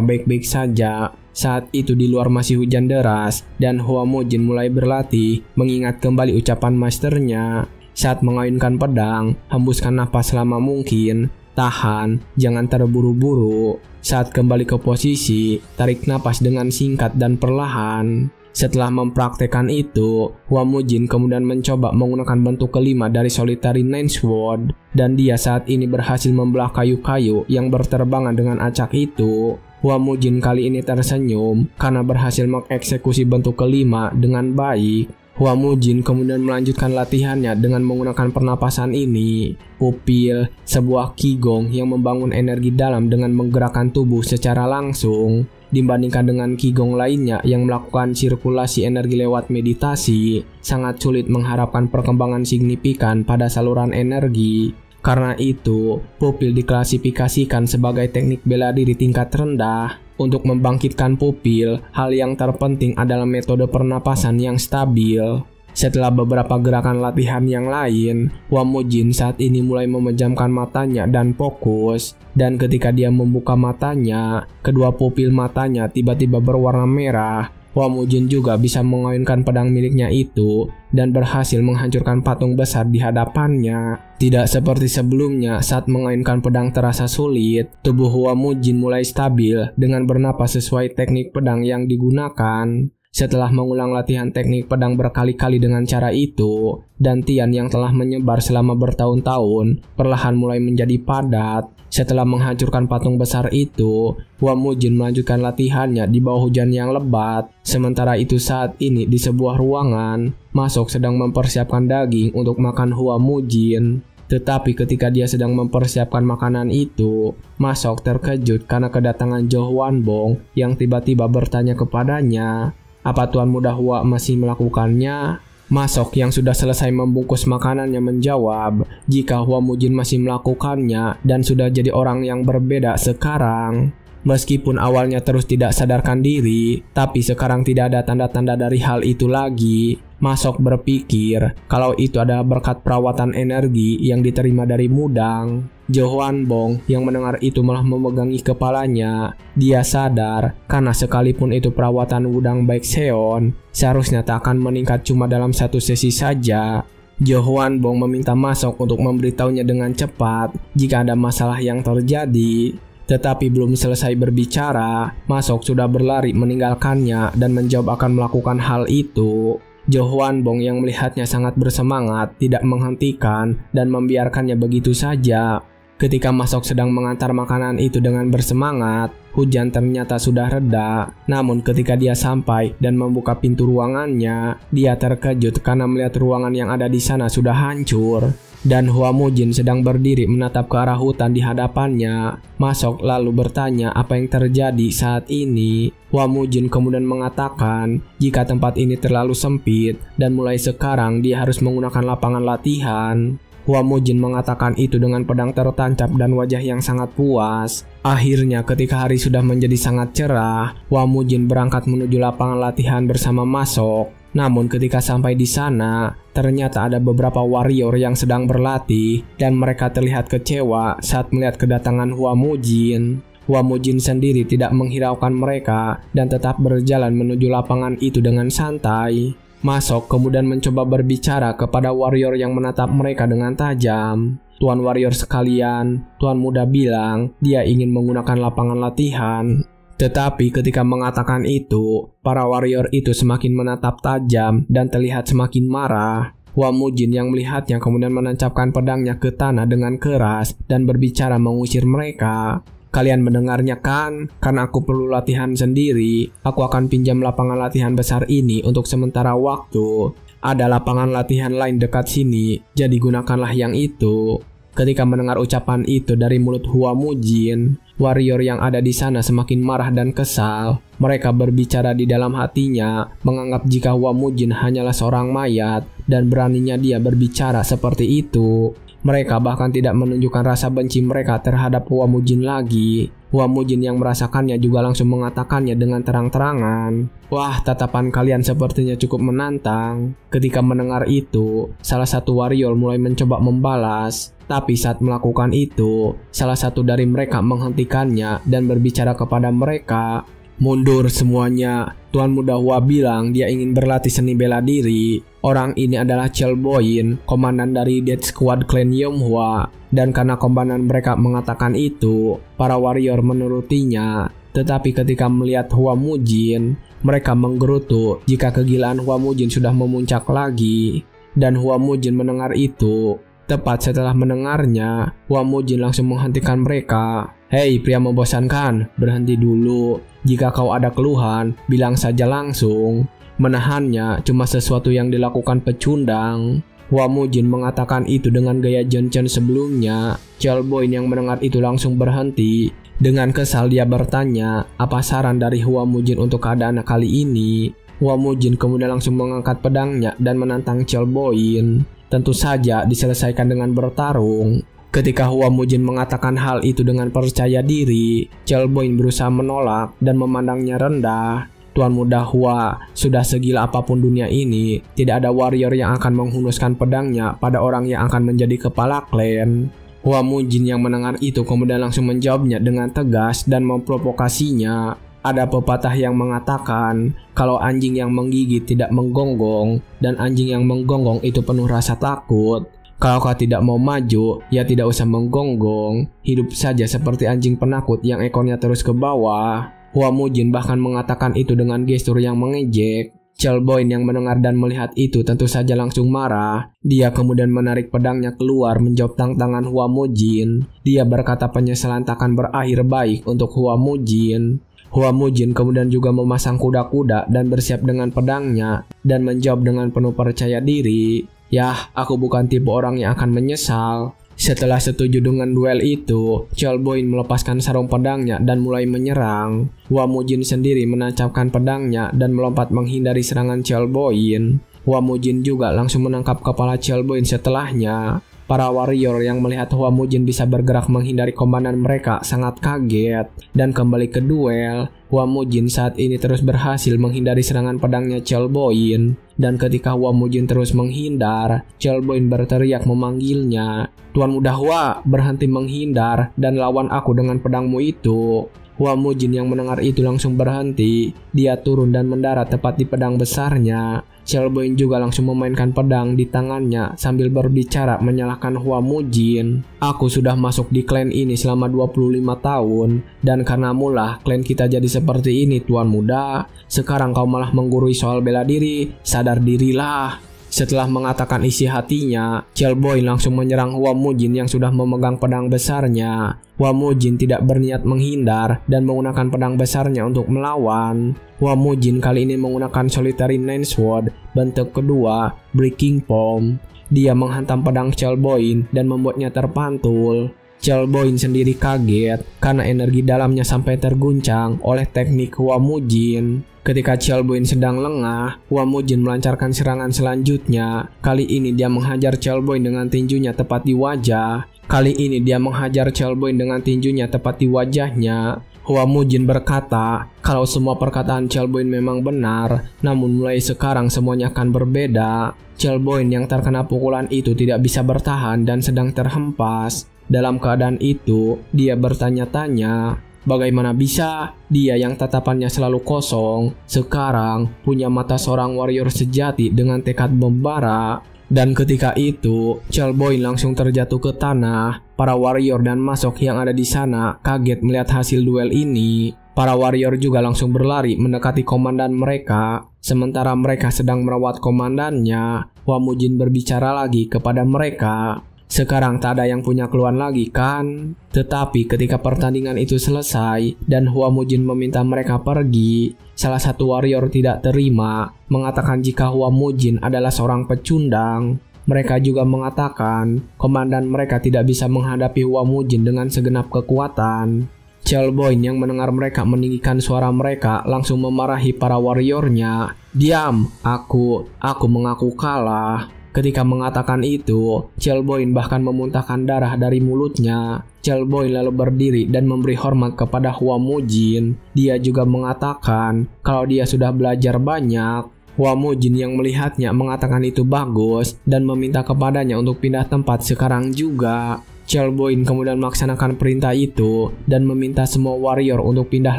baik-baik saja. Saat itu di luar masih hujan deras dan Hua Mujin mulai berlatih mengingat kembali ucapan masternya. Saat mengayunkan pedang, hembuskan napas selama mungkin, tahan, jangan terburu-buru. Saat kembali ke posisi, tarik napas dengan singkat dan perlahan. Setelah mempraktekkan itu, Hua Mujin kemudian mencoba menggunakan bentuk kelima dari Solitary Nine Sword, dan dia saat ini berhasil membelah kayu-kayu yang berterbangan dengan acak itu. Hua Mujin kali ini tersenyum karena berhasil mengeksekusi bentuk kelima dengan baik. Hua Mujin kemudian melanjutkan latihannya dengan menggunakan pernapasan ini. Pupil, sebuah qigong yang membangun energi dalam dengan menggerakkan tubuh secara langsung. Dibandingkan dengan qigong lainnya yang melakukan sirkulasi energi lewat meditasi, sangat sulit mengharapkan perkembangan signifikan pada saluran energi. Karena itu, pupil diklasifikasikan sebagai teknik bela diri tingkat rendah. Untuk membangkitkan pupil, hal yang terpenting adalah metode pernapasan yang stabil. Setelah beberapa gerakan latihan yang lain, Hua Mujin saat ini mulai memejamkan matanya dan fokus. Dan ketika dia membuka matanya, kedua pupil matanya tiba-tiba berwarna merah. Hua Mujin juga bisa mengayunkan pedang miliknya itu dan berhasil menghancurkan patung besar di hadapannya. Tidak seperti sebelumnya saat mengayunkan pedang terasa sulit, tubuh Hua Mujin mulai stabil dengan bernapas sesuai teknik pedang yang digunakan. Setelah mengulang latihan teknik pedang berkali-kali dengan cara itu, dantian yang telah menyebar selama bertahun-tahun perlahan mulai menjadi padat. Setelah menghancurkan patung besar itu, Hua Mujin melanjutkan latihannya di bawah hujan yang lebat. Sementara itu saat ini di sebuah ruangan, Masok sedang mempersiapkan daging untuk makan Hua Mujin. Tetapi ketika dia sedang mempersiapkan makanan itu, Masok terkejut karena kedatangan Jo Hwanbong yang tiba-tiba bertanya kepadanya, "Apa Tuan Muda Hua masih melakukannya?" Masok yang sudah selesai membungkus makanannya menjawab, jika Hua Mujin masih melakukannya dan sudah jadi orang yang berbeda sekarang. Meskipun awalnya terus tidak sadarkan diri, tapi sekarang tidak ada tanda-tanda dari hal itu lagi. Masok berpikir kalau itu adalah berkat perawatan energi yang diterima dari Mudang. Jo Hwanbong yang mendengar itu malah memegangi kepalanya. Dia sadar karena sekalipun itu perawatan Wudang Baekseon, seharusnya tak akan meningkat cuma dalam satu sesi saja. Jo Hwanbong meminta Masok untuk memberitahunya dengan cepat jika ada masalah yang terjadi. Tetapi belum selesai berbicara, Masok sudah berlari meninggalkannya dan menjawab akan melakukan hal itu. Jo Hwanbong yang melihatnya sangat bersemangat tidak menghentikan dan membiarkannya begitu saja. Ketika Masok sedang mengantar makanan itu dengan bersemangat, hujan ternyata sudah reda. Namun ketika dia sampai dan membuka pintu ruangannya, dia terkejut karena melihat ruangan yang ada di sana sudah hancur. Dan Hua Mujin sedang berdiri menatap ke arah hutan di hadapannya. Masok lalu bertanya apa yang terjadi saat ini. Hua Mujin kemudian mengatakan jika tempat ini terlalu sempit dan mulai sekarang dia harus menggunakan lapangan latihan. Hua Mujin mengatakan itu dengan pedang tertancap dan wajah yang sangat puas. Akhirnya ketika hari sudah menjadi sangat cerah, Hua Mujin berangkat menuju lapangan latihan bersama Masok. Namun ketika sampai di sana, ternyata ada beberapa warrior yang sedang berlatih dan mereka terlihat kecewa saat melihat kedatangan Hua Mujin. Hua Mujin sendiri tidak menghiraukan mereka dan tetap berjalan menuju lapangan itu dengan santai. Masuk kemudian mencoba berbicara kepada warrior yang menatap mereka dengan tajam. Tuan warrior sekalian, Tuan Muda bilang dia ingin menggunakan lapangan latihan. Tetapi ketika mengatakan itu, para warrior itu semakin menatap tajam dan terlihat semakin marah. Hua Mujin yang melihatnya kemudian menancapkan pedangnya ke tanah dengan keras dan berbicara mengusir mereka. Kalian mendengarnya kan? Karena aku perlu latihan sendiri, aku akan pinjam lapangan latihan besar ini untuk sementara waktu. Ada lapangan latihan lain dekat sini, jadi gunakanlah yang itu. Ketika mendengar ucapan itu dari mulut Hua Mujin, warrior yang ada di sana semakin marah dan kesal. Mereka berbicara di dalam hatinya, menganggap jika Hua Mujin hanyalah seorang mayat dan beraninya dia berbicara seperti itu. Mereka bahkan tidak menunjukkan rasa benci mereka terhadap Hua Mujin lagi. Hua Mujin yang merasakannya juga langsung mengatakannya dengan terang-terangan. Wah, tatapan kalian sepertinya cukup menantang. Ketika mendengar itu, salah satu warrior mulai mencoba membalas. Tapi saat melakukan itu, salah satu dari mereka menghentikannya dan berbicara kepada mereka. Mundur semuanya. Tuan Muda Hua bilang dia ingin berlatih seni bela diri. Orang ini adalah Chelboin, komandan dari Death Squad klan Yonghua. Dan karena komandan mereka mengatakan itu, para warrior menurutinya. Tetapi ketika melihat Hua Mujin, mereka menggerutu jika kegilaan Hua Mujin sudah memuncak lagi. Dan Hua Mujin mendengar itu. Tepat setelah mendengarnya, Hua Mujin langsung menghentikan mereka. Hei pria membosankan, berhenti dulu. Jika kau ada keluhan, bilang saja langsung. Menahannya cuma sesuatu yang dilakukan pecundang. Hua Mujin mengatakan itu dengan gaya Johnson sebelumnya. Chelboin yang mendengar itu langsung berhenti. Dengan kesal dia bertanya, apa saran dari Hua Mujin untuk keadaan kali ini? Hua Mujin kemudian langsung mengangkat pedangnya dan menantang Chelboin. Tentu saja diselesaikan dengan bertarung. Ketika Hua Mujin mengatakan hal itu dengan percaya diri, Chelboin berusaha menolak dan memandangnya rendah. Tuan Muda Hua, sudah segila apapun dunia ini, tidak ada warrior yang akan menghunuskan pedangnya pada orang yang akan menjadi kepala klan. Hua Mujin yang mendengar itu kemudian langsung menjawabnya dengan tegas dan memprovokasinya. Ada pepatah yang mengatakan, kalau anjing yang menggigit tidak menggonggong, dan anjing yang menggonggong itu penuh rasa takut. Kalau kau tidak mau maju, ya tidak usah menggonggong. Hidup saja seperti anjing penakut yang ekornya terus ke bawah. Hua Mujin bahkan mengatakan itu dengan gestur yang mengejek. Chelboin yang mendengar dan melihat itu tentu saja langsung marah. Dia kemudian menarik pedangnya keluar menjawab tantangan Hua Mujin. Dia berkata penyesalan takkan berakhir baik untuk Hua Mujin. Hua Mujin kemudian juga memasang kuda-kuda dan bersiap dengan pedangnya dan menjawab dengan penuh percaya diri. Yah, aku bukan tipe orang yang akan menyesal. Setelah setuju dengan duel itu, Chelboin melepaskan sarung pedangnya dan mulai menyerang. Hua Mujin sendiri menancapkan pedangnya dan melompat menghindari serangan Chelboin. Hua Mujin juga langsung menangkap kepala Chelboin setelahnya. Para warrior yang melihat Hua Mujin bisa bergerak menghindari komandan mereka sangat kaget. Dan kembali ke duel, Hua Mujin saat ini terus berhasil menghindari serangan pedangnya Chelboin. Dan ketika Hua Mujin terus menghindar, Chelboin berteriak memanggilnya. Tuan Muda Hua, berhenti menghindar dan lawan aku dengan pedangmu itu. Hua Mujin yang mendengar itu langsung berhenti. Dia turun dan mendarat tepat di pedang besarnya. Chelboin juga langsung memainkan pedang di tangannya sambil berbicara menyalahkan Hua Mujin. Aku sudah masuk di klan ini selama 25 tahun dan karena mulah klan kita jadi seperti ini Tuan Muda. Sekarang kau malah menggurui soal bela diri, sadar dirilah. Setelah mengatakan isi hatinya, Chelboin langsung menyerang Hua Mujin yang sudah memegang pedang besarnya. Hua Mujin tidak berniat menghindar dan menggunakan pedang besarnya untuk melawan. Hua Mujin kali ini menggunakan Solitary Nine Sword bentuk kedua, Breaking Palm. Dia menghantam pedang Chelboin dan membuatnya terpantul. Chelboin sendiri kaget karena energi dalamnya sampai terguncang oleh teknik Hua Mujin. Ketika Chelboin sedang lengah, Hua Mujin melancarkan serangan selanjutnya. Kali ini dia menghajar Chelboin dengan tinjunya tepat di wajah. Kali ini dia menghajar Chelboin dengan tinjunya tepat di wajahnya. Hua Mujin berkata kalau semua perkataan Chelboin memang benar, namun mulai sekarang semuanya akan berbeda. Chelboin yang terkena pukulan itu tidak bisa bertahan dan sedang terhempas. Dalam keadaan itu, dia bertanya-tanya, bagaimana bisa dia yang tatapannya selalu kosong, sekarang punya mata seorang warrior sejati dengan tekad membara. Dan ketika itu, Chelboin langsung terjatuh ke tanah. Para warrior dan Masok yang ada di sana kaget melihat hasil duel ini. Para warrior juga langsung berlari mendekati komandan mereka. Sementara mereka sedang merawat komandannya, Hua Mujin berbicara lagi kepada mereka. Sekarang tak ada yang punya keluhan lagi kan? Tetapi ketika pertandingan itu selesai dan Hua Mujin meminta mereka pergi, salah satu warrior tidak terima, mengatakan jika Hua Mujin adalah seorang pecundang. Mereka juga mengatakan komandan mereka tidak bisa menghadapi Hua Mujin dengan segenap kekuatan. Chelboin yang mendengar mereka meninggikan suara mereka langsung memarahi para warriornya. Diam, aku mengaku kalah. Ketika mengatakan itu, Chelboin bahkan memuntahkan darah dari mulutnya. Chelboin lalu berdiri dan memberi hormat kepada Hua Mujin. Dia juga mengatakan kalau dia sudah belajar banyak. Hua Mujin yang melihatnya mengatakan itu bagus dan meminta kepadanya untuk pindah tempat sekarang juga. Chelboin kemudian melaksanakan perintah itu dan meminta semua warrior untuk pindah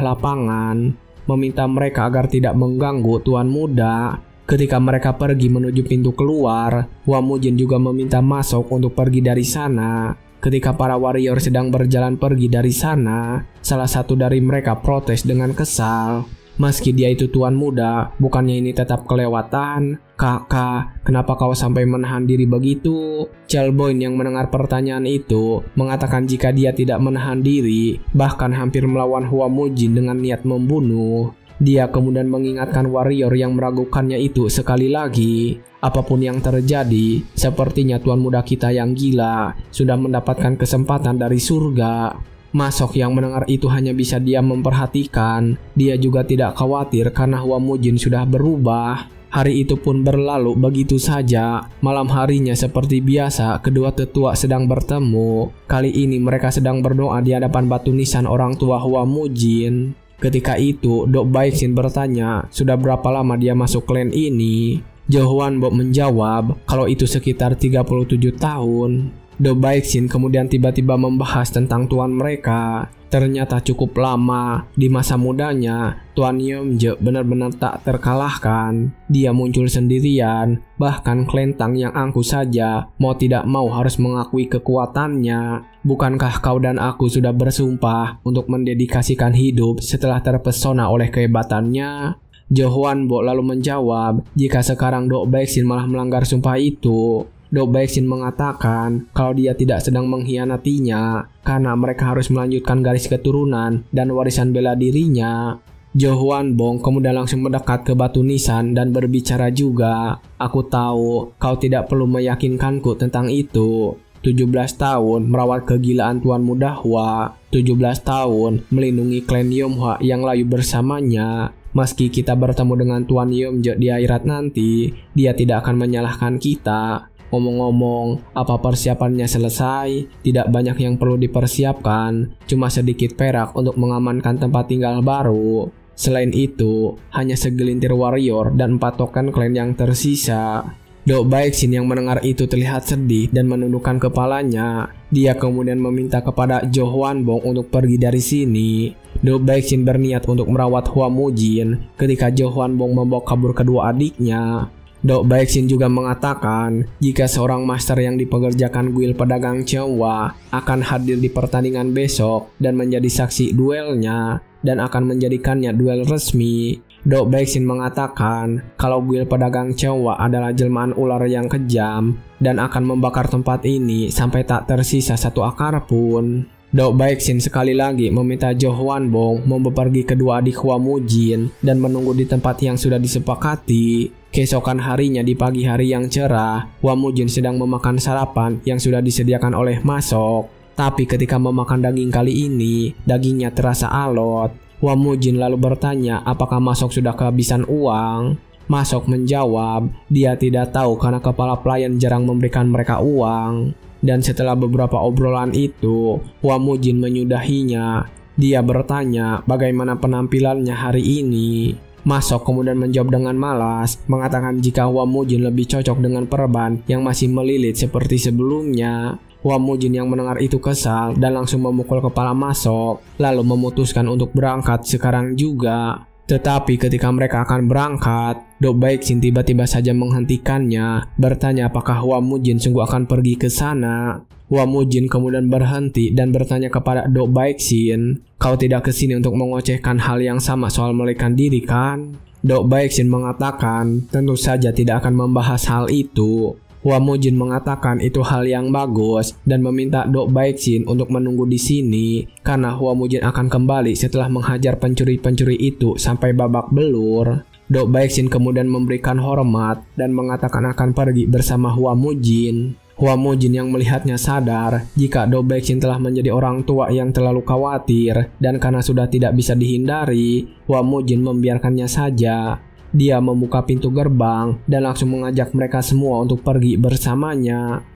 lapangan, meminta mereka agar tidak mengganggu tuan muda. Ketika mereka pergi menuju pintu keluar, Hua Mujin juga meminta Masok untuk pergi dari sana. Ketika para warrior sedang berjalan pergi dari sana, salah satu dari mereka protes dengan kesal. Meski dia itu tuan muda, bukannya ini tetap kelewatan? Kakak, kenapa kau sampai menahan diri begitu? Chelboin yang mendengar pertanyaan itu mengatakan jika dia tidak menahan diri, bahkan hampir melawan Hua Mujin dengan niat membunuh. Dia kemudian mengingatkan warrior yang meragukannya itu sekali lagi. Apapun yang terjadi, sepertinya tuan muda kita yang gila sudah mendapatkan kesempatan dari surga. Masok yang mendengar itu hanya bisa diam memperhatikan. Dia juga tidak khawatir karena Hua Mujin sudah berubah. Hari itu pun berlalu begitu saja. Malam harinya seperti biasa, kedua tetua sedang bertemu. Kali ini mereka sedang berdoa di hadapan batu nisan orang tua Hua Mujin. Ketika itu, Dok Baeksin bertanya, sudah berapa lama dia masuk klan ini? Jo Hwanbo menjawab, kalau itu sekitar 37 tahun. Dok Baeksin kemudian tiba-tiba membahas tentang tuan mereka. Ternyata cukup lama. Di masa mudanya, Tuan Yeomje benar-benar tak terkalahkan. Dia muncul sendirian. Bahkan klan Tang yang angkuh saja mau tidak mau harus mengakui kekuatannya. Bukankah kau dan aku sudah bersumpah untuk mendedikasikan hidup setelah terpesona oleh kehebatannya? Jo Hwanbo lalu menjawab, jika sekarang Dok Baeksin malah melanggar sumpah itu. Dok Baeksin mengatakan kalau dia tidak sedang mengkhianatinya karena mereka harus melanjutkan garis keturunan dan warisan bela dirinya. Jo Hwanbo kemudian langsung mendekat ke batu nisan dan berbicara juga. Aku tahu kau tidak perlu meyakinkanku tentang itu. 17 tahun merawat kegilaan Tuan Muda Hua. 17 tahun melindungi klan Yomhwa yang layu bersamanya. Meski kita bertemu dengan Tuan Yeomje di akhirat nanti, dia tidak akan menyalahkan kita. Ngomong-ngomong, apa persiapannya selesai? Tidak banyak yang perlu dipersiapkan, cuma sedikit perak untuk mengamankan tempat tinggal baru. Selain itu, hanya segelintir warrior dan 4 token klan yang tersisa. Dok Baeksin yang mendengar itu terlihat sedih dan menundukkan kepalanya. Dia kemudian meminta kepada Jo Hwanbo untuk pergi dari sini. Dok Baeksin berniat untuk merawat Hua Mujin ketika Jo Hwanbo membawa kabur kedua adiknya. Dok Baeksin juga mengatakan jika seorang master yang dipekerjakan guild pedagang Cheonghwa akan hadir di pertandingan besok dan menjadi saksi duelnya dan akan menjadikannya duel resmi. Dok Baeksin mengatakan kalau guild pedagang Cheonghwa adalah jelmaan ular yang kejam dan akan membakar tempat ini sampai tak tersisa satu akar pun. Dok Baeksin sekali lagi meminta Jo Hwanbo mempergi kedua adik Hua Mujin dan menunggu di tempat yang sudah disepakati. Keesokan harinya di pagi hari yang cerah, Hua Mujin sedang memakan sarapan yang sudah disediakan oleh Masok. Tapi ketika memakan daging kali ini, dagingnya terasa alot. Hua Mujin lalu bertanya apakah Masok sudah kehabisan uang. Masok menjawab, dia tidak tahu karena kepala pelayan jarang memberikan mereka uang. Dan setelah beberapa obrolan itu, Hua Mujin menyudahinya. Dia bertanya bagaimana penampilannya hari ini. Masok kemudian menjawab dengan malas, mengatakan jika Hua Mujin lebih cocok dengan perban yang masih melilit seperti sebelumnya. Hua Mujin yang mendengar itu kesal dan langsung memukul kepala Masok, lalu memutuskan untuk berangkat sekarang juga. Tetapi ketika mereka akan berangkat, Dok Baeksin tiba-tiba saja menghentikannya, bertanya apakah Hua Mujin sungguh akan pergi ke sana. Hua Mujin kemudian berhenti dan bertanya kepada Dok Baeksin, "Kau tidak ke sini untuk mengocehkan hal yang sama soal melarikan diri kan?" Dok Baeksin mengatakan tentu saja tidak akan membahas hal itu. Hua Mujin mengatakan itu hal yang bagus dan meminta Dok Baeksin untuk menunggu di sini karena Hua Mujin akan kembali setelah menghajar pencuri-pencuri itu sampai babak belur. Dok Baeksin kemudian memberikan hormat dan mengatakan akan pergi bersama Hua Mujin. Hua Mujin yang melihatnya sadar jika Dok Baeksin telah menjadi orang tua yang terlalu khawatir dan karena sudah tidak bisa dihindari, Hua Mujin membiarkannya saja. Dia membuka pintu gerbang dan langsung mengajak mereka semua untuk pergi bersamanya.